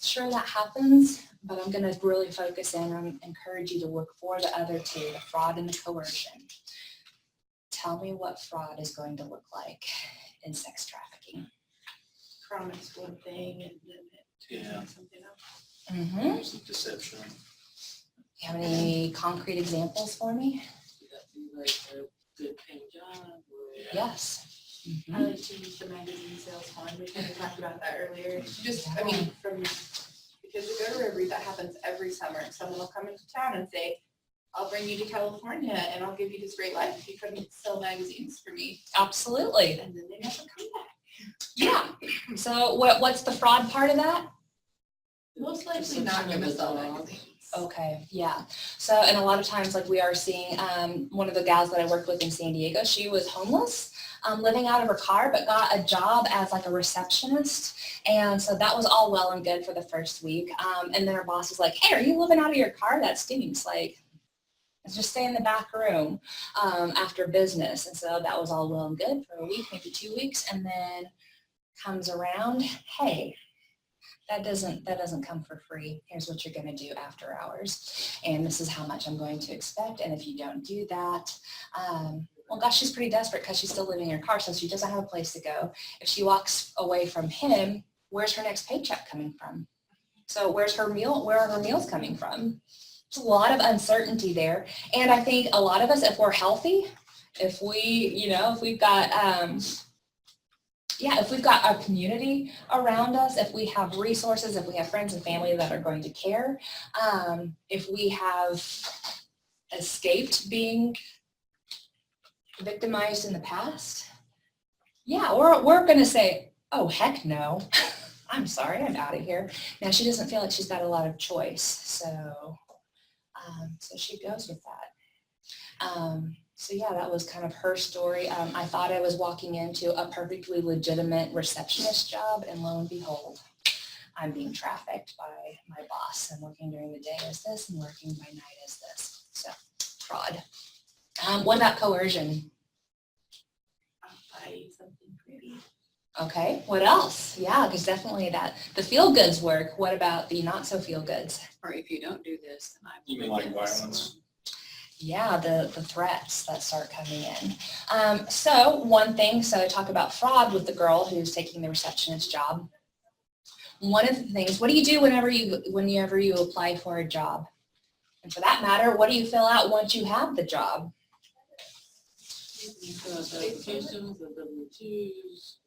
sure, that happens, but I'm going to really focus in and encourage you to look for the other two, the fraud and the coercion. Tell me what fraud is going to look like in sex trafficking. Promise one thing and then it Yeah. turns into something else. Mm-hmm. There's the deception. You have any concrete examples for me? Would that be like a good paying job or? Yes. I Mhm. like to use the magazine sales fund. We kind of talked about that earlier. Just, I mean, because we go to River, that happens every summer. Someone will come into town and say, I'll bring you to California and I'll give you this great life if you come sell magazines for me. Absolutely. And then they never come back. Yeah. So what's the fraud part of that? Most likely not going to sell magazines. Okay, yeah. So, and a lot of times, like we are seeing, one of the gals that I worked with in San Diego, she was homeless, living out of her car, but got a job as like a receptionist. And so that was all well and good for the first week. And then her boss was like, hey, are you living out of your car? That stinks. Like, just stay in the back room after business. And so that was all well and good for a week, maybe 2 weeks. And then comes around, hey, that doesn't come for free. Here's what you're going to do after hours. And this is how much I'm going to expect. And if you don't do that, well, gosh, she's pretty desperate because she's still living in her car, so she doesn't have a place to go. If she walks away from him, where's her next paycheck coming from? So where are her meals coming from? There's a lot of uncertainty there. And I think a lot of us, if we're healthy, if we've got, if we've got our community around us, if we have resources, if we have friends and family that are going to care, if we have escaped being victimized in the past, yeah, we're going to say, oh, heck no. I'm sorry, I'm out of here. Now, she doesn't feel like she's got a lot of choice, so she goes with that. So yeah, that was kind of her story. I thought I was walking into a perfectly legitimate receptionist job, and lo and behold, I'm being trafficked by my boss, and working during the day as this and working by night as this. So fraud. What about coercion? I'll buy you something pretty. Okay, what else? Yeah, because definitely the feel goods work. What about the not so feel goods? Or if you don't do this, then I will. You mean like violence? Yeah, the threats that start coming in. So I talk about fraud with the girl who's taking the receptionist job. One of the things, what do you do whenever you apply for a job? And for that matter, what do you fill out once you have the job? You fill out the applications, the W-2s,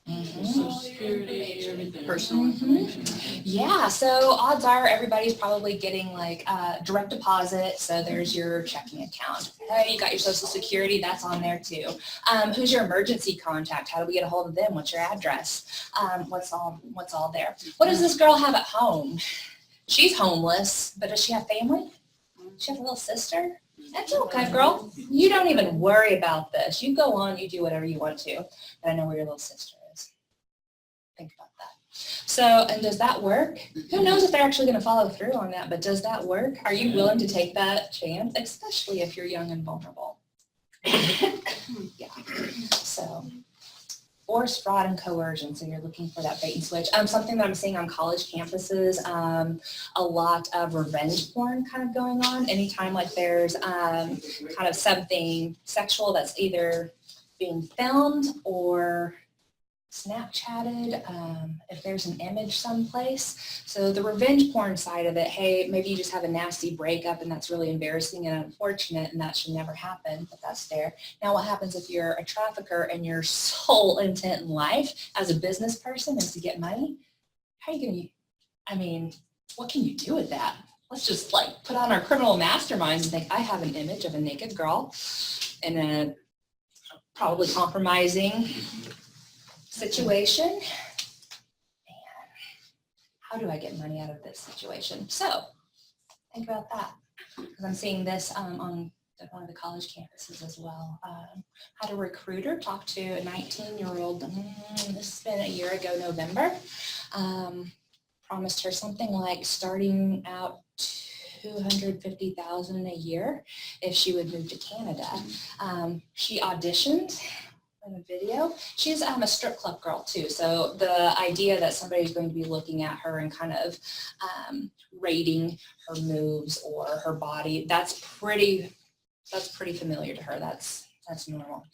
Mhm. Social Security, everything. Personal information. Yeah, so odds are everybody's probably getting like direct deposit. So there's your checking account. Hey, you got your Social Security, that's on there too. Who's your emergency contact? How do we get a hold of them? What's your address? What's all there? What does this girl have at home? She's homeless, but does she have family? She has a little sister? That's okay, girl. You don't even worry about this. You go on, you do whatever you want to. But I know where your little sister is. Think about that. So, and does that work? Who knows if they're actually going to follow through on that, but does that work? Are you willing to take that chance, especially if you're young and vulnerable? Yeah. So, force, fraud, and coercion. So you're looking for that bait and switch. Something that I'm seeing on college campuses, a lot of revenge porn kind of going on. Anytime like there's kind of something sexual that's either being filmed or Snapchatted, if there's an image someplace. So the revenge porn side of it, hey, maybe you just have a nasty breakup and that's really embarrassing and unfortunate and that should never happen, but that's there. Now what happens if you're a trafficker and your sole intent in life as a business person is to get money? How are you going to, I mean, what can you do with that? Let's just like put on our criminal masterminds and think, I have an image of a naked girl in a probably compromising situation, and how do I get money out of this situation? So think about that, because I'm seeing this on one of the college campuses as well. Had a recruiter talk to a 19-year-old, this has been a year ago, November, promised her something like starting out $250,000 a year if she would move to Canada. She auditioned in a video. She's a strip club girl too. So the idea that somebody's going to be looking at her and kind of rating her moves or her body, that's pretty familiar to her. That's normal.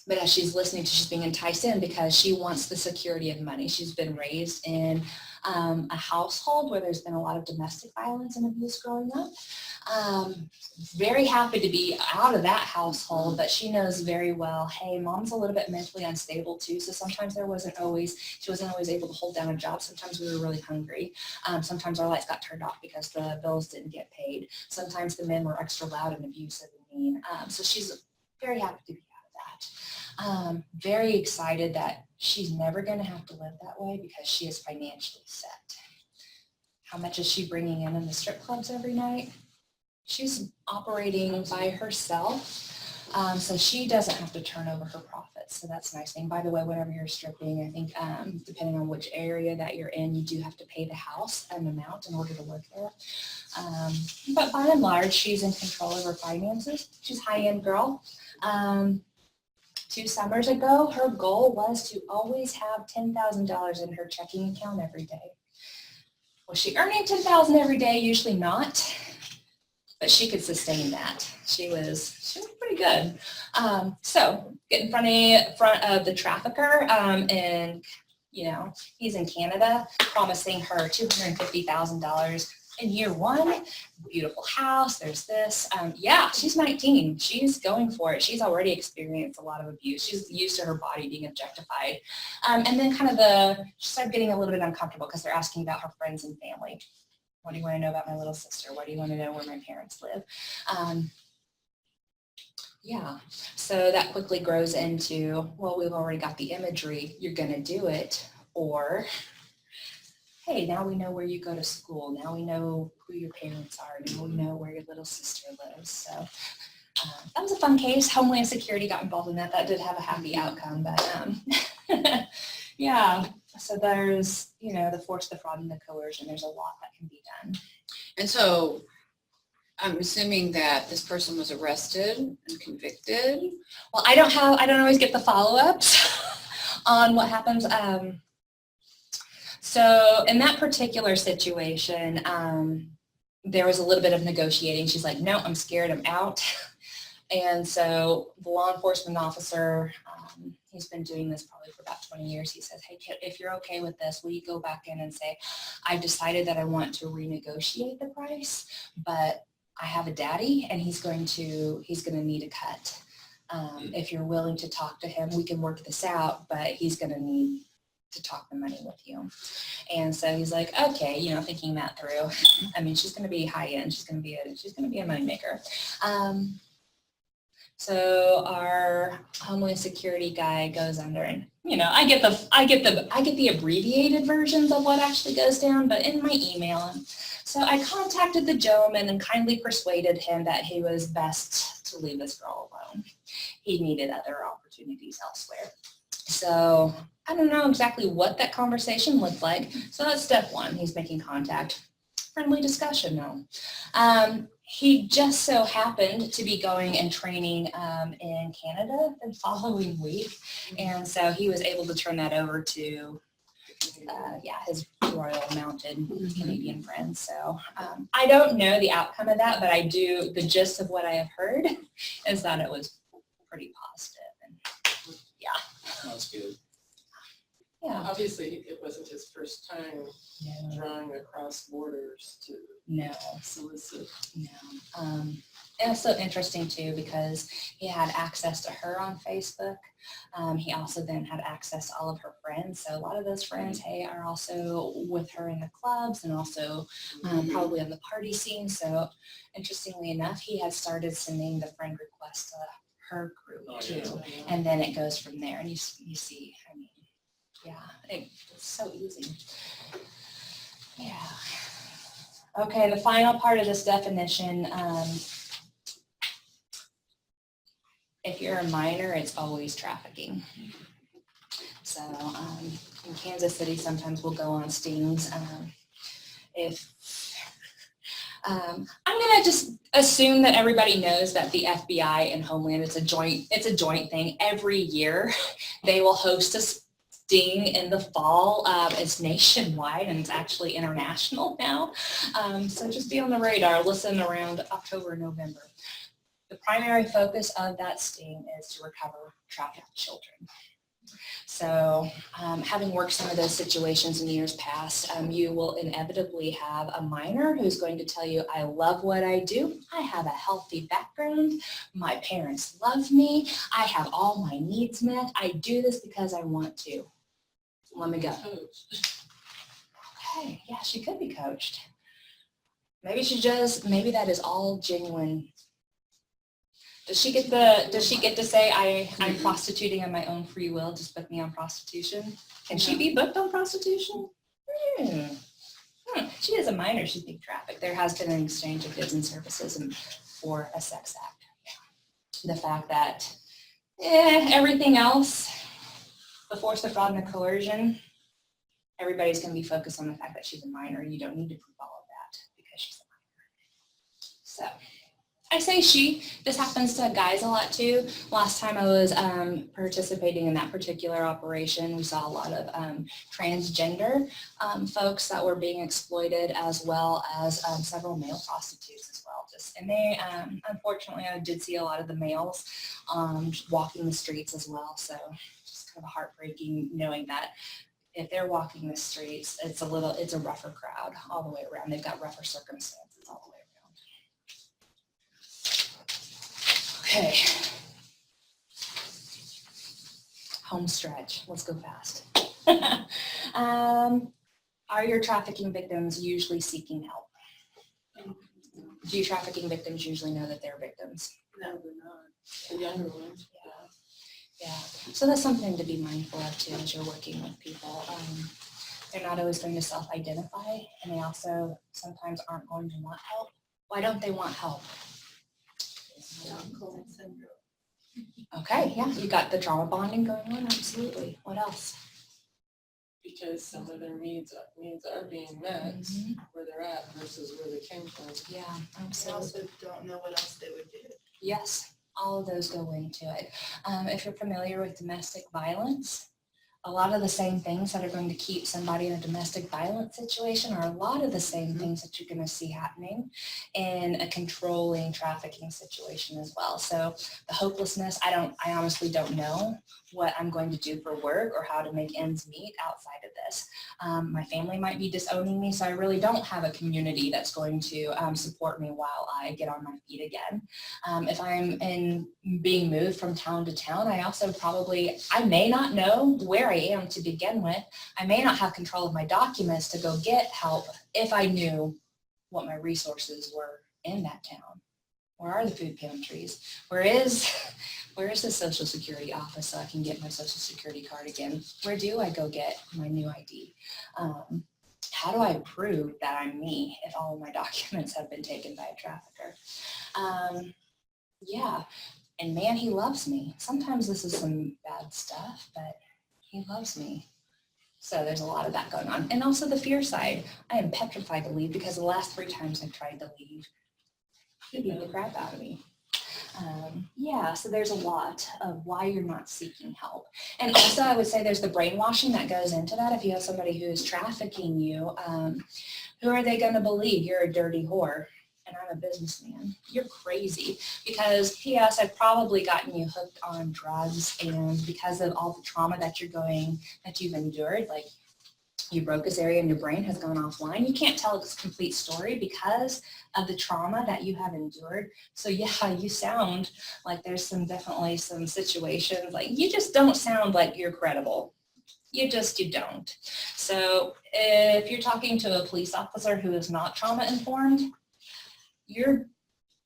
But as she's listening, she's being enticed in because she wants the security of money. She's been raised in a household where there's been a lot of domestic violence and abuse growing up. Very happy to be out of that household, but she knows very well, hey, mom's a little bit mentally unstable too, so sometimes she wasn't always able to hold down a job. Sometimes we were really hungry. Sometimes our lights got turned off because the bills didn't get paid. Sometimes the men were extra loud and abusive and mean. So she's very happy to be out of that. Very excited that she's never going to have to live that way because she is financially set. How much is she bringing in the strip clubs every night? She's operating by herself, so she doesn't have to turn over her profits. So that's a nice thing. By the way, whenever you're stripping, I think depending on which area that you're in, you do have to pay the house an amount in order to work there. But by and large, she's in control of her finances. She's a high-end girl. 2 summers ago, her goal was to always have $10,000 in her checking account every day. Was she earning $10,000 every day? Usually not. But she could sustain that. She was pretty good. So get in front of the trafficker, and he's in Canada, promising her $250,000 in year 1. Beautiful house. There's this. Yeah, she's 19. She's going for it. She's already experienced a lot of abuse. She's used to her body being objectified. And then she started getting a little bit uncomfortable because they're asking about her friends and family. What do you want to know about my little sister? What do you want to know where my parents live? Yeah, so that quickly grows into, well, we've already got the imagery. You're going to do it. Or, hey, now we know where you go to school. Now we know who your parents are. Now we know where your little sister lives. So that was a fun case. Homeland Security got involved in that. That did have a happy outcome. But yeah. So there's, the force, the fraud, and the coercion. There's a lot that can be done. And so I'm assuming that this person was arrested and convicted. Well, I don't always get the follow-ups on what happens. So in that particular situation, there was a little bit of negotiating. She's like, no, I'm scared, I'm out. And so the law enforcement officer, he's been doing this probably for about 20 years. He says, hey, kid, if you're okay with this, will you go back in and say, I've decided that I want to renegotiate the price, but I have a daddy and he's going to need a cut. If you're willing to talk to him, we can work this out, but he's going to need to talk the money with you. And so he's like, okay, thinking that through. I mean, she's going to be high end. She's going to be a money maker. So our Homeland Security guy goes under, and I get the abbreviated versions of what actually goes down, but in my email. So I contacted the gentleman and kindly persuaded him that he was best to leave this girl alone. He needed other opportunities elsewhere. So I don't know exactly what that conversation looked like. So that's step one. He's making contact. Friendly discussion, no. He just so happened to be going and training in Canada the following week. And so he was able to turn that over to his Royal Mounted Canadian friends. So I don't know the outcome of that, but the gist of what I have heard is that it was pretty positive. And That's good. yeah. Obviously, it wasn't his first time No. drawing across borders to No. solicit. No. And it's so interesting too because he had access to her on Facebook. He also then had access to all of her friends. So a lot of those friends, hey, are also with her in the clubs and also probably on the party scene. So interestingly enough, he had started sending the friend request to her group too. And then it goes from there. And you see, I mean, it's so easy. Yeah. Okay, the final part of this definition, if you're a minor, it's always trafficking. So in Kansas City, sometimes we'll go on stings. I'm gonna just assume that everybody knows that the FBI and Homeland, it's a joint thing. Every year, they will host a sting in the fall. It's nationwide and it's actually international now. So just be on the radar. Listen around October, November. The primary focus of that sting is to recover trafficked children. So having worked some of those situations in years past, you will inevitably have a minor who's going to tell you, I love what I do. I have a healthy background. My parents love me. I have all my needs met. I do this because I want to. Let me go. Okay, yeah, she could be coached. Maybe that is all genuine. Does she get to say, I'm prostituting on my own free will, just book me on prostitution? Can she be booked on prostitution? She is a minor, she's being trafficked. There has been an exchange of goods and services for a sex act. The fact that everything else, the force, the fraud, and the coercion, everybody's going to be focused on the fact that she's a minor. You don't need to prove all of that because she's a minor. So I say she. This happens to guys a lot too. Last time I was participating in that particular operation, we saw a lot of transgender folks that were being exploited, as well as several male prostitutes as well. And they, unfortunately, I did see a lot of the males walking the streets as well. So just kind of heartbreaking knowing that if they're walking the streets, it's a rougher crowd all the way around. They've got rougher circumstances all the way around. Okay. Home stretch. Let's go fast. Are your trafficking victims usually seeking help? Do your trafficking victims usually know that they're victims? No, they're not. The younger ones. Yeah. So that's something to be mindful of too as you're working with people. They're not always going to self-identify, and they also sometimes aren't going to want help. Why don't they want help? Stockholm syndrome. Okay, yeah, you got the trauma bonding going on, absolutely. What else? Because some of their needs are being met where they're at versus where they came from. Yeah, They absolutely. also don't know what else they would do. Yes, all of those go into it. If you're familiar with domestic violence, a lot of the same things that are going to keep somebody in a domestic violence situation are a lot of the same things that you're going to see happening in a controlling trafficking situation as well. So the hopelessness, I honestly don't know what I'm going to do for work or how to make ends meet outside of this. My family might be disowning me, so I really don't have a community that's going to support me while I get on my feet again. If I'm being moved from town to town, I may not know where I am to begin with. I may not have control of my documents to go get help if I knew what my resources were in that town. Where are the food pantries? Where is the Social Security office so I can get my Social Security card again? Where do I go get my new ID? how do I prove that I'm me if all of my documents have been taken by a trafficker? Yeah, and man, he loves me. Sometimes this is some bad stuff, but he loves me. So there's a lot of that going on. And also the fear side. I am petrified to leave because the last 3 times I've tried to leave, he beat the crap out of me. Yeah, so there's a lot of why you're not seeking help. And also I would say there's the brainwashing that goes into that. If you have somebody who is trafficking you, who are they going to believe? You're a dirty whore and I'm a businessman. You're crazy because P.S. I've probably gotten you hooked on drugs, and because of all the trauma that you've endured, like you broke this area in your brain has gone offline. You can't tell a complete story because of the trauma that you have endured. So yeah, you sound like there's definitely some situations, like you just don't sound like you're credible. You don't. So if you're talking to a police officer who is not trauma informed, you're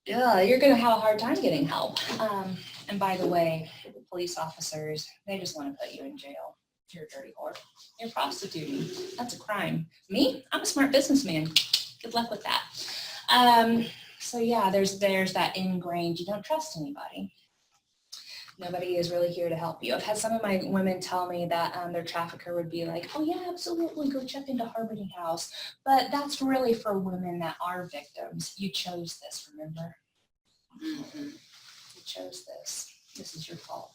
going to have a hard time getting help. And by the way, police officers, they just want to put you in jail. You're a dirty whore. You're prostituting. That's a crime. Me? I'm a smart businessman. Good luck with that. So yeah, there's that ingrained, you don't trust anybody. Nobody is really here to help you. I've had some of my women tell me that their trafficker would be like, oh yeah, absolutely, go check into Harmony House. But that's really for women that are victims. You chose this, remember? You chose this. This is your fault.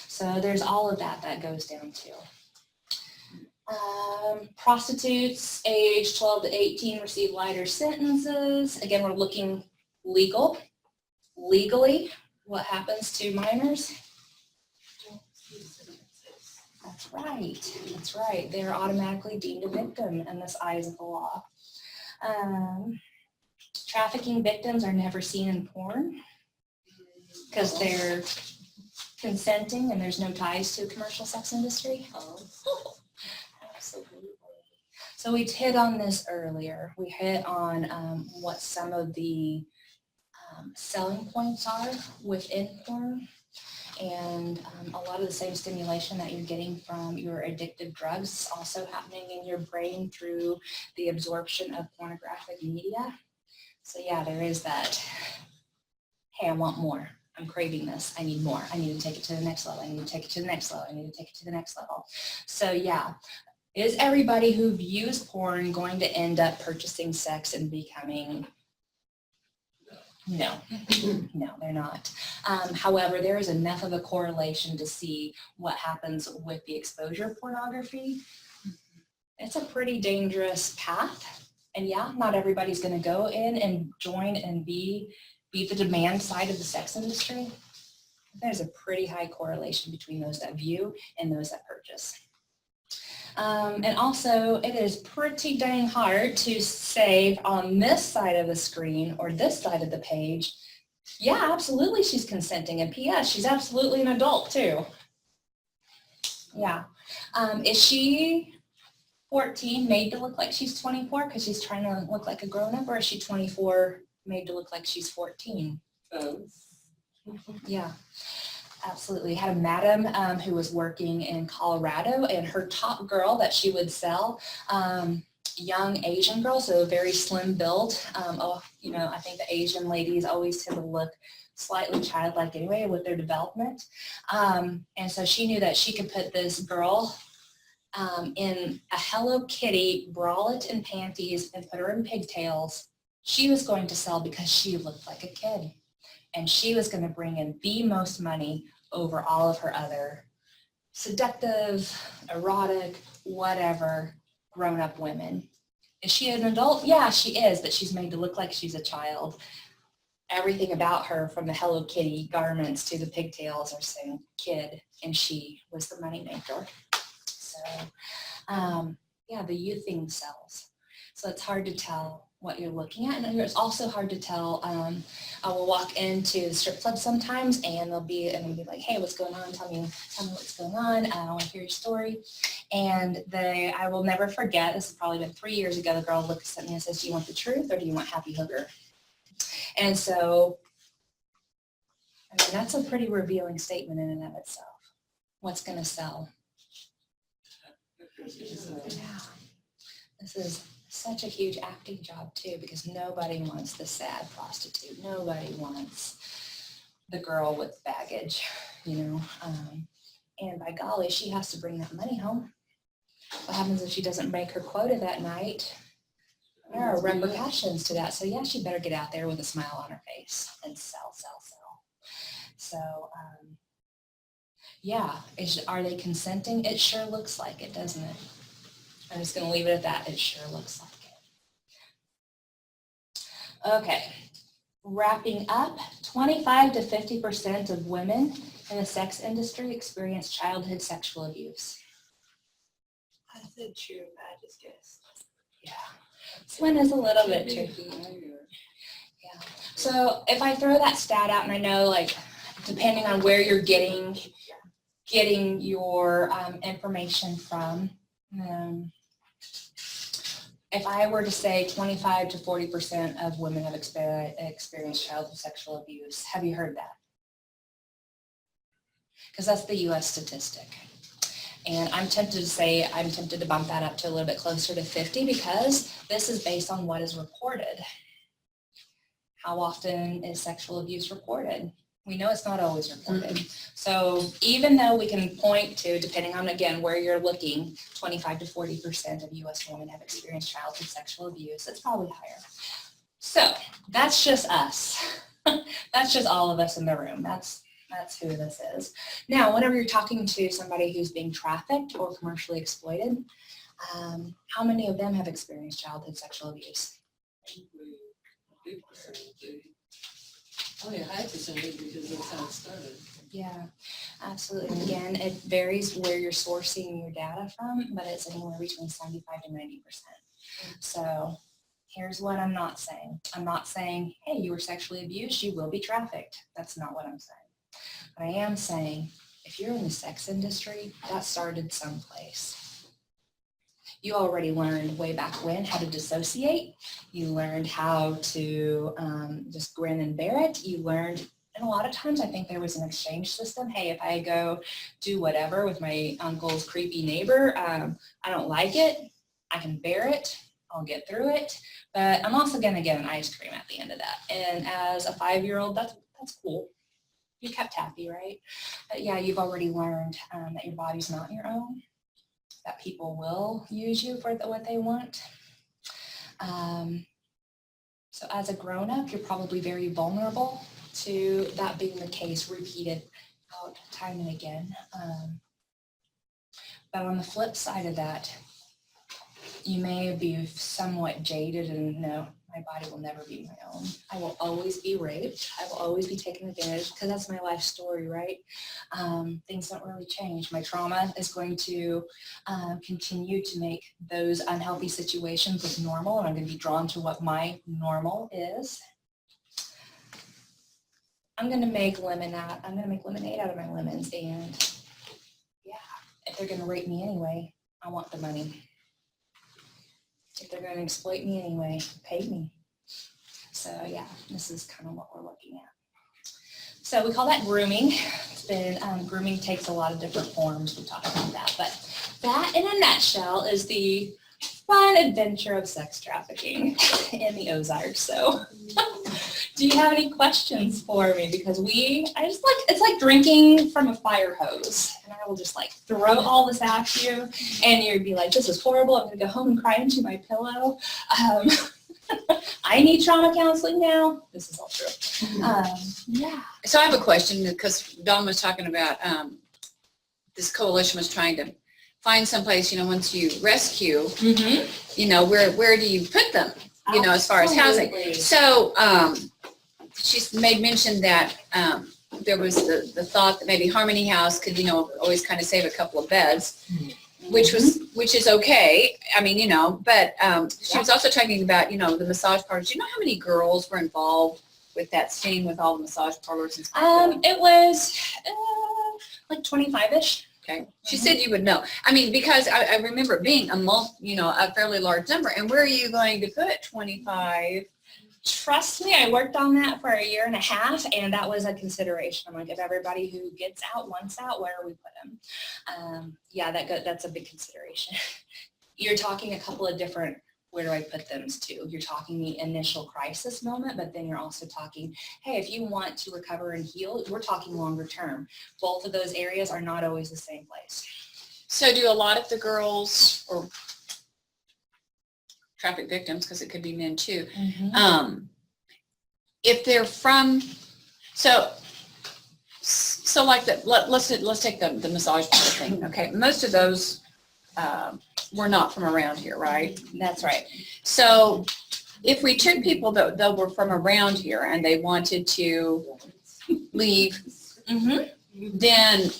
So there's all of that goes down too. Prostitutes age 12 to 18 receive lighter sentences. Again, we're looking legally, what happens to minors? That's right. They are automatically deemed a victim in this eyes of the law. Trafficking victims are never seen in porn because they're consenting and there's no ties to the commercial sex industry. Absolutely. So we hit on this earlier. We hit on what some of the selling points are within porn, and a lot of the same stimulation that you're getting from your addictive drugs is also happening in your brain through the absorption of pornographic media. So yeah, there is that, hey, I want more. I'm craving this. I need more. I need to take it to the next level. I need to take it to the next level. I need to take it to the next level. So yeah, is everybody who views porn going to end up purchasing sex and becoming? No, they're not. However, there is enough of a correlation to see what happens with the exposure of pornography. It's a pretty dangerous path. And yeah, not everybody's going to go in and join and be the demand side of the sex industry. There's a pretty high correlation between those that view and those that purchase. And also, it is pretty dang hard to say on this side of the screen or this side of the page, yeah, absolutely she's consenting, and P.S. she's absolutely an adult too. Yeah. Is she 14 made to look like she's 24 because she's trying to look like a grown-up, or is she 24 made to look like she's 14? Yeah. Absolutely. Had a madam who was working in Colorado, and her top girl that she would sell, young Asian girl, so very slim build. I think the Asian ladies always tend to look slightly childlike anyway with their development. And so she knew that she could put this girl in a Hello Kitty bralette and panties and put her in pigtails. She was going to sell because she looked like a kid. And she was going to bring in the most money over all of her other seductive, erotic, whatever, grown-up women. Is she an adult? Yeah, she is, but she's made to look like she's a child. Everything about her, from the Hello Kitty garments to the pigtails, are saying kid, and she was the moneymaker. So, yeah, the youth thing sells. So it's hard to tell what you're looking at, and it's also hard to tell. I will walk into the strip club sometimes, and they'll be like, "Hey, what's going on? Tell me what's going on. I want to hear your story." And I will never forget. This has probably been 3 years ago. The girl looks at me and says, "Do you want the truth, or do you want happy hooker?" And so, I mean, that's a pretty revealing statement in and of itself. What's going to sell? Yeah. This such a huge acting job too, because nobody wants the sad prostitute. Nobody wants the girl with baggage, you know. And by golly, she has to bring that money home. What happens if she doesn't make her quota that night? There are repercussions to that. So yeah, she better get out there with a smile on her face and sell, sell, sell. So yeah, are they consenting? It sure looks like it, doesn't it? I'm just going to leave it at that. It sure looks like it. Okay, wrapping up, 25 to 50% of women in the sex industry experience childhood sexual abuse. I said true, I just guessed. Yeah, this one is a little bit tricky. Yeah. So if I throw that stat out, and I know, like, depending on where you're getting your information from, if I were to say 25 to 40% of women have experienced childhood sexual abuse, have you heard that? Because that's the U.S. statistic. And I'm tempted to bump that up to a little bit closer to 50, because this is based on what is reported. How often is sexual abuse reported? We know it's not always reported. So even though we can point to, depending on, again, where you're looking, 25 to 40% of U.S. women have experienced childhood sexual abuse, it's probably higher. So that's just us. That's just all of us in the room. That's who this is. Now, whenever you're talking to somebody who's being trafficked or commercially exploited, how many of them have experienced childhood sexual abuse? Only a high percentage, because that's how it started. Yeah, absolutely. And again, it varies where you're sourcing your data from, but it's anywhere between 75 to 90%. So here's what I'm not saying. I'm not saying, hey, you were sexually abused, you will be trafficked. That's not what I'm saying. But I am saying, if you're in the sex industry, that started someplace. You already learned way back when how to dissociate. You learned how to just grin and bear it. You learned, and a lot of times I think there was an exchange system. Hey, if I go do whatever with my uncle's creepy neighbor, I don't like it, I can bear it, I'll get through it, but I'm also gonna get an ice cream at the end of that. And as a 5-year-old, that's cool. You kept happy, right? But yeah, you've already learned that your body's not your own, that people will use you for what they want. So as a grown-up, you're probably very vulnerable to that being the case, repeated out time and again. But on the flip side of that, you may be somewhat jaded and no, my body will never be my own. I will always be raped. I will always be taken advantage, because that's my life story, right? Things don't really change. My trauma is going to continue to make those unhealthy situations look normal, and I'm going to be drawn to what my normal is. I'm going to make lemonade out of my lemons, and yeah, if they're going to rape me anyway, I want the money. If they're going to exploit me anyway, pay me. So yeah, this is kind of what we're looking at. So we call that grooming. It's been, grooming takes a lot of different forms. We talked about that, but that in a nutshell is the fun adventure of sex trafficking in the Ozarks. So do you have any questions for me? Because it's like drinking from a fire hose. And I will just like throw all this at you and you'd be like, this is horrible. I'm gonna go home and cry into my pillow. I need trauma counseling now. This is all true. Yeah. So I have a question, because Dawn was talking about this coalition was trying to find someplace, once you rescue, where do you put them, as far as housing. Absolutely. So she's made mention that there was the thought that maybe Harmony House could, always kind of save a couple of beds, which is okay. I mean, but she was also talking about, the massage parlors. Do you know how many girls were involved with that scene with all the massage parlors and stuff? It was like 25-ish. Okay. She said you would know. I mean, because I remember it being a fairly large number. And where are you going to put 25? Trust me, I worked on that for 1.5 years, and that was a consideration. I'm like, if everybody who gets out wants out, where do we put them? Yeah, that's a big consideration. You're talking a couple of different where do I put them to? You're talking the initial crisis moment, but then you're also talking, hey, if you want to recover and heal, we're talking longer term. Both of those areas are not always the same place. So do a lot of the girls or traffic victims, because it could be men too, if they're from, so like let's take the massage part of thing. Okay, most of those were not from around here, right? That's right. So if we took people that were from around here and they wanted to leave, then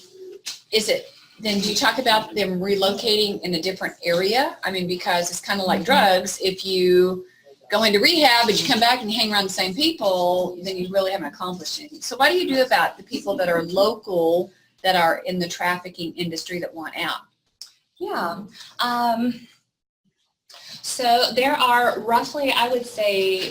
then do you talk about them relocating in a different area? I mean, because it's kind of like drugs. If you go into rehab but you come back and you hang around the same people, then you really haven't accomplished anything. So what do you do about the people that are local that are in the trafficking industry that want out? Yeah. So there are roughly, I would say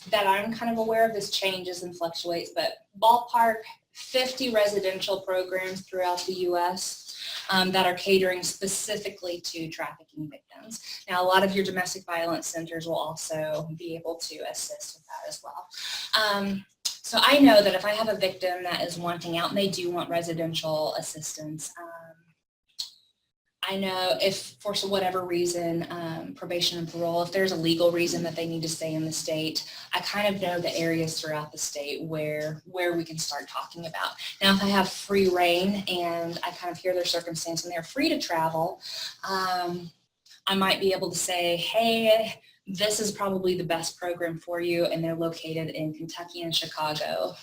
that I'm kind of aware of, this changes and fluctuates, but ballpark 50 residential programs throughout the U.S. That are catering specifically to trafficking victims. Now, a lot of your domestic violence centers will also be able to assist with that as well. So I know that if I have a victim that is wanting out and they do want residential assistance, I know if for whatever reason, probation and parole, if there's a legal reason that they need to stay in the state, I kind of know the areas throughout the state where we can start talking about. Now, if I have free reign and I kind of hear their circumstance and they're free to travel, I might be able to say, hey, this is probably the best program for you, and they're located in Kentucky and Chicago.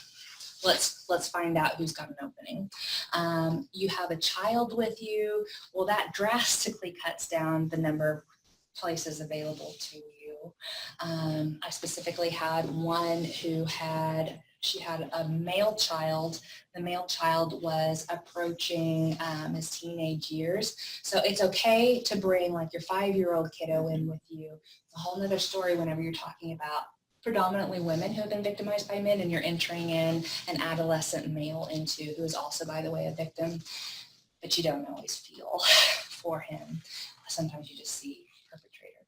Let's find out who's got an opening. You have a child with you. Well, that drastically cuts down the number of places available to you. I specifically had one who had a male child. The male child was approaching his teenage years. So it's okay to bring like your 5-year-old kiddo in with you. It's a whole nother story whenever you're talking about predominantly women who have been victimized by men, and you're entering in an adolescent male who is also, by the way, a victim, but you don't always feel for him. Sometimes you just see perpetrator.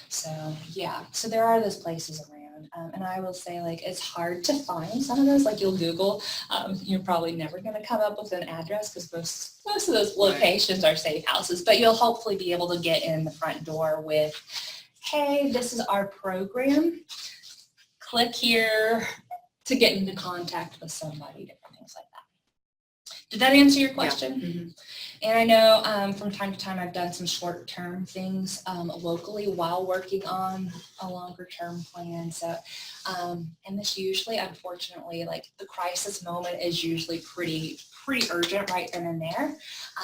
So yeah, so there are those places around, and I will say, like, it's hard to find some of those. Like, you'll Google, you're probably never going to come up with an address because most of those locations are safe houses, but you'll hopefully be able to get in the front door with, hey, this is our program. Click here to get into contact with somebody, different things like that. Did that answer your question? Yeah. Mm-hmm. And I know from time to time I've done some short-term things locally while working on a longer-term plan. So, and this usually, unfortunately, like the crisis moment is usually pretty urgent right then and there.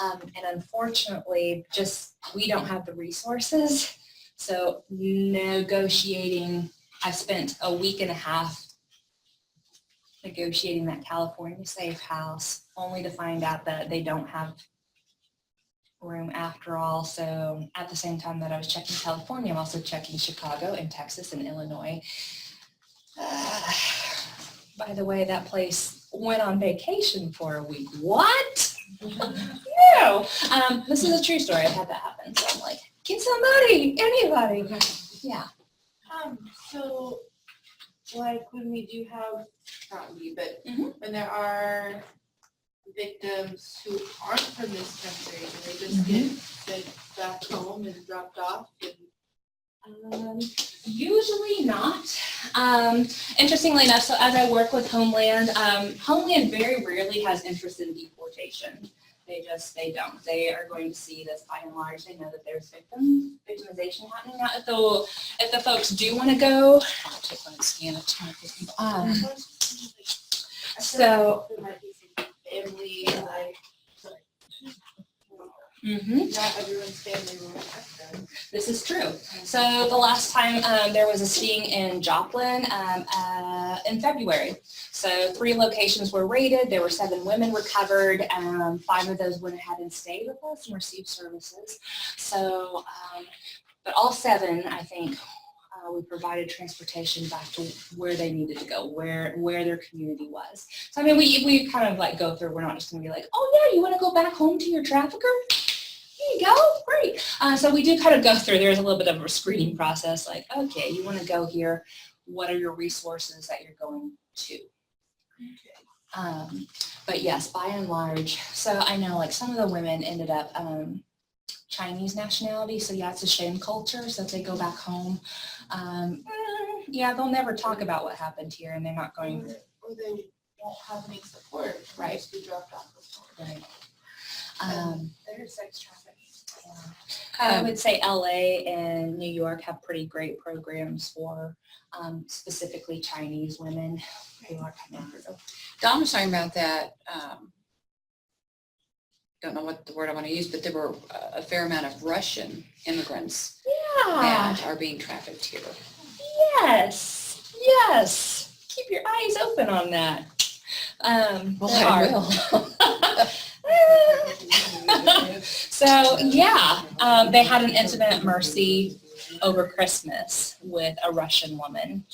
And unfortunately, just we don't have the resources. So negotiating. I spent a week and a half negotiating that California safe house, only to find out that they don't have room after all. So at the same time that I was checking California, I'm also checking Chicago and Texas and Illinois. By the way, that place went on vacation for a week. What? No. This is a true story. I've had that happen. So I'm like, can somebody, anybody? Yeah. So, like, when we do have, not we, but Mhm. when there are victims who aren't from this country, and they just get sent back home and dropped off, and Usually not. Interestingly enough, so as I work with Homeland, Homeland very rarely has interest in deportation. They don't. They are going to see this by and large. They know that there's victimization happening. Now, if the folks do want to go, I'll take one and scan it. So, there might be some family, like, not everyone's family will accept them. this is true. So the last time there was a sting in Joplin in February. So 3 locations were raided. There were 7 women recovered. 5 of those went ahead and stayed with us and received services. So, but all 7, I think, we provided transportation back to where they needed to go, where their community was. So I mean, we kind of like go through. We're not just going to be like, oh yeah, you want to go back home to your trafficker? you go, great. So we do kind of go through, there's a little bit of a screening process, like, okay, you want to go here, what are your resources that you're going to? But yes, by and large, so I know like some of the women ended up Chinese nationality, so yeah, it's a shame culture, so if they go back home, yeah, they'll never talk about what happened here, and they're not going. Or they won't have any support. Right. Just be dropped off. Right. There's sex trafficking. I would say LA and New York have pretty great programs for specifically Chinese women who are coming through. Don was talking about that, don't know what the word I want to use, but there were a fair amount of Russian immigrants that are being trafficked here. Yes, yes. Keep your eyes open on that. So yeah, they had an incident at Mercy over Christmas with a Russian woman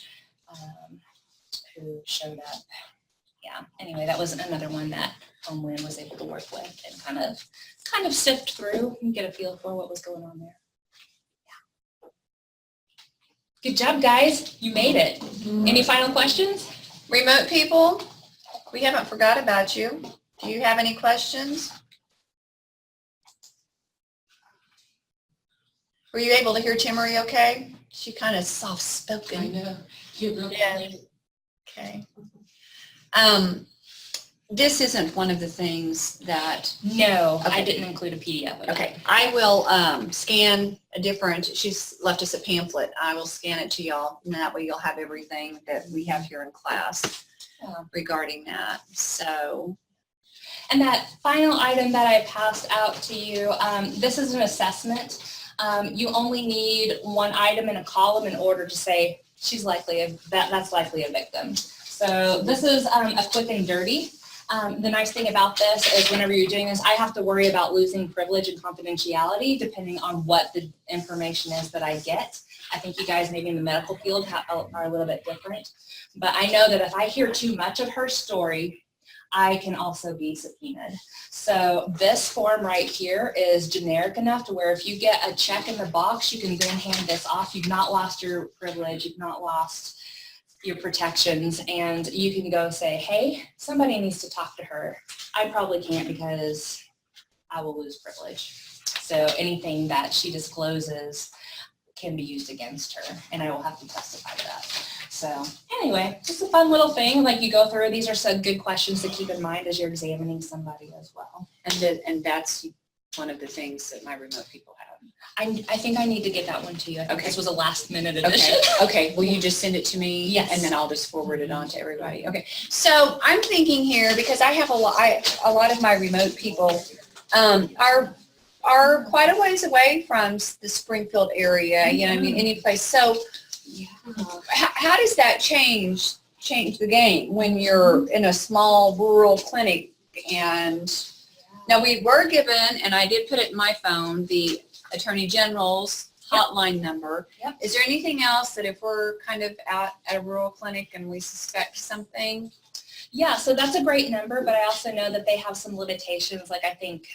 who showed up. Yeah, anyway, that was another one that Homeland was able to work with and kind of sift through and get a feel for what was going on there. Yeah. Good job, guys. You made it. Any final questions? Remote people, we haven't forgot about you. Do you have any questions? Were you able to hear Timmery okay? She kind of I soft-spoken. know. You're real Yeah. quiet. Okay. This isn't one of the things that, No, I Okay. didn't include a PDF of okay, I will scan a different, she's left us a pamphlet. I will scan it to y'all, and that way you'll have everything that we have here in class regarding that. So, And that final item that I passed out to you, this is an assessment. You only need one item in a column in order to say she's likely that's likely a victim. So this is a quick and dirty. The nice thing about this is whenever you're doing this, I have to worry about losing privilege and confidentiality depending on what the information is that I get. I think you guys maybe in the medical field are a little bit different. But I know that if I hear too much of her story, I can also be subpoenaed. So this form right here is generic enough to where if you get a check in the box, you can then hand this off. You've not lost your privilege. You've not lost your protections, and you can go say, hey, somebody needs to talk to her. I probably can't because I will lose privilege. So anything that she discloses can be used against her, and I will have to testify to that. So anyway, just a fun little thing, like you go through, these are some good questions to keep in mind as you're examining somebody as well. and that's one of the things that my remote people have. I think I need to get that one to you. I think Okay. this was a last minute addition. Okay, will you just send it to me? Yes. And then I'll just forward it on to everybody. Okay, so I'm thinking here, because I have a lot of my remote people are quite a ways away from the Springfield area, you know, I mean, any place. So how does that change the game when you're in a small rural clinic? And now we were given, and I did put it in my phone, the Attorney General's hotline number. Yep. Is there anything else that if we're kind of out at a rural clinic and we suspect something? Yeah, so that's a great number, but I also know that they have some limitations. Like I think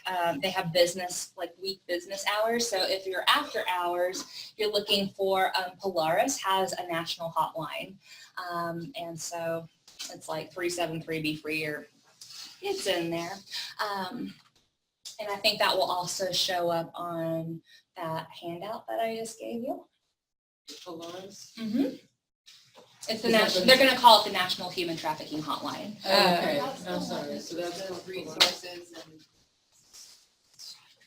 they have business, like week business hours. So if you're after hours, you're looking for Polaris has a national hotline. And so it's like 373 be free, or it's in there. And I think that will also show up on that handout that I just gave you. Polaris. Mm-hmm. It's the Is that national. the- They're going to call it the National Human Trafficking Hotline. Okay, That's the I'm one sorry, that so that's does for resources and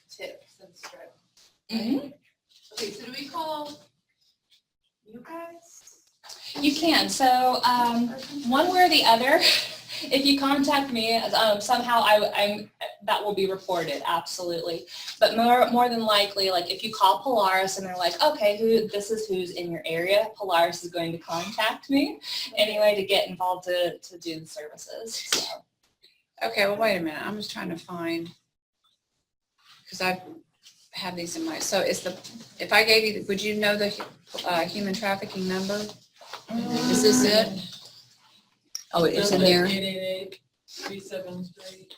tips and stuff. Mm-hmm. Okay, so do we call you guys? You can. So one way or the other, if you contact me, somehow I'm that will be reported, absolutely. But more than likely, like if you call Polaris and they're like, okay, this is who's in your area, Polaris is going to contact me anyway to get involved to do the services. So. Okay, well, wait a minute. I'm just trying to find, because I have these in my, so if I gave you, would you know the human trafficking number? Is this it? Oh, it's in there? 888-373-78.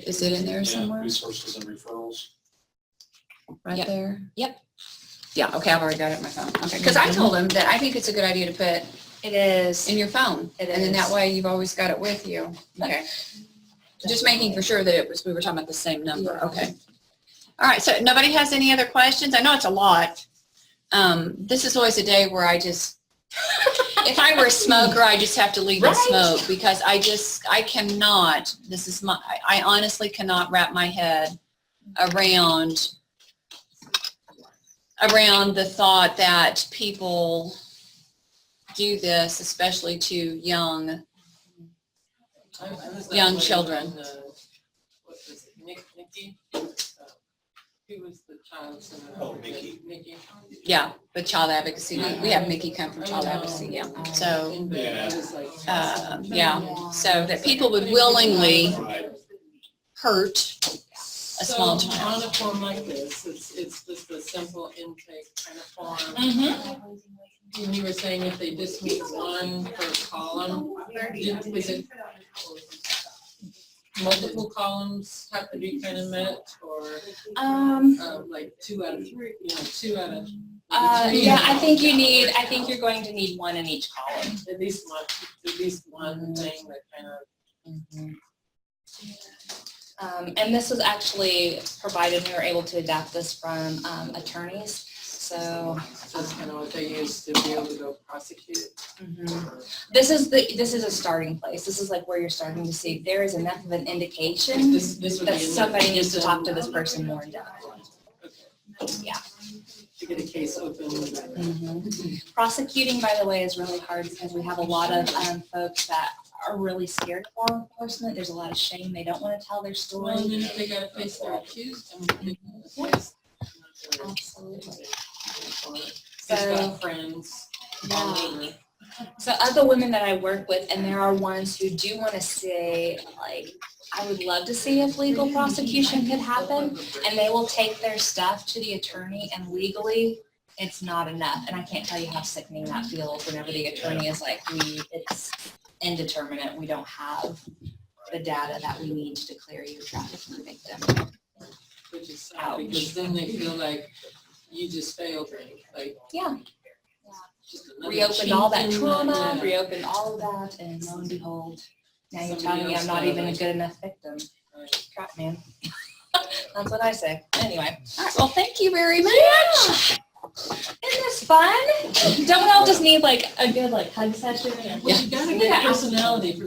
Is it in there Yeah, somewhere? resources and referrals. right Yep. there? Yep. Yeah, okay, I've already got it on my phone. Okay, because I told him that I think it's a good idea to put It is. in your phone. It And then that is. way you've always got it with you. Okay. Just making for sure that we were talking about the same number. Yeah. Okay. All right, so nobody has any other questions? I know it's a lot. This is always a day where I just, if I were a smoker, I just have to leave and Right. smoke because I cannot, I honestly cannot wrap my head around the thought that people do this, especially to young I was that Young way children. when, what was it, Nikki? Who was the child center? Oh, Nikki. Nikki. Yeah, but child advocacy, we have Mickey come from child advocacy, yeah. So, And but I was like. yeah, so that people would willingly Right. hurt a small So child. on a form like this, it's just a simple intake kind of form. Mm-hmm. And you were saying if they just meet one per column, is it multiple columns have to be kind of met or like 2 out of 3, 2 out of. Yeah, I think you're going to need one in each column. At least one thing that kind of. And this was actually provided, we were able to adapt this from attorneys, so. That's kind of what they use to be able to go prosecute. This is a starting place. This is like where you're starting to see if there is enough of an indication This would be that enough somebody needs to to- talk to this person more in depth. Okay. Yeah. To get a case open. Prosecuting, by the way, is really hard because we have a lot of folks that are really scared of law enforcement. There's a lot of shame. They don't want to tell their story. Well, and then if they gotta face their accused, I mean, they gotta face. Absolutely. They've So, got friends all over. so of the women that I work with, and there are ones who do want to say, like, I would love to see if legal prosecution could happen, and they will take their stuff to the attorney, and legally, it's not enough. And I can't tell you how sickening that feels whenever the attorney is like, it's indeterminate. We don't have the data that we need to declare you a trafficking victim. Which is sad, because then they feel like you just failed, like. Yeah. Just another Reopened all that chink in trauma, the- reopened all of that, and lo and behold, now you're Somebody telling me else I'm not got even a it. good enough victim. Right. Crap, man. That's what I say. Anyway. All right, well, thank you very much. Isn't this fun? Don't we all just need like a good like hug session? Well, you gotta get Yeah. personality for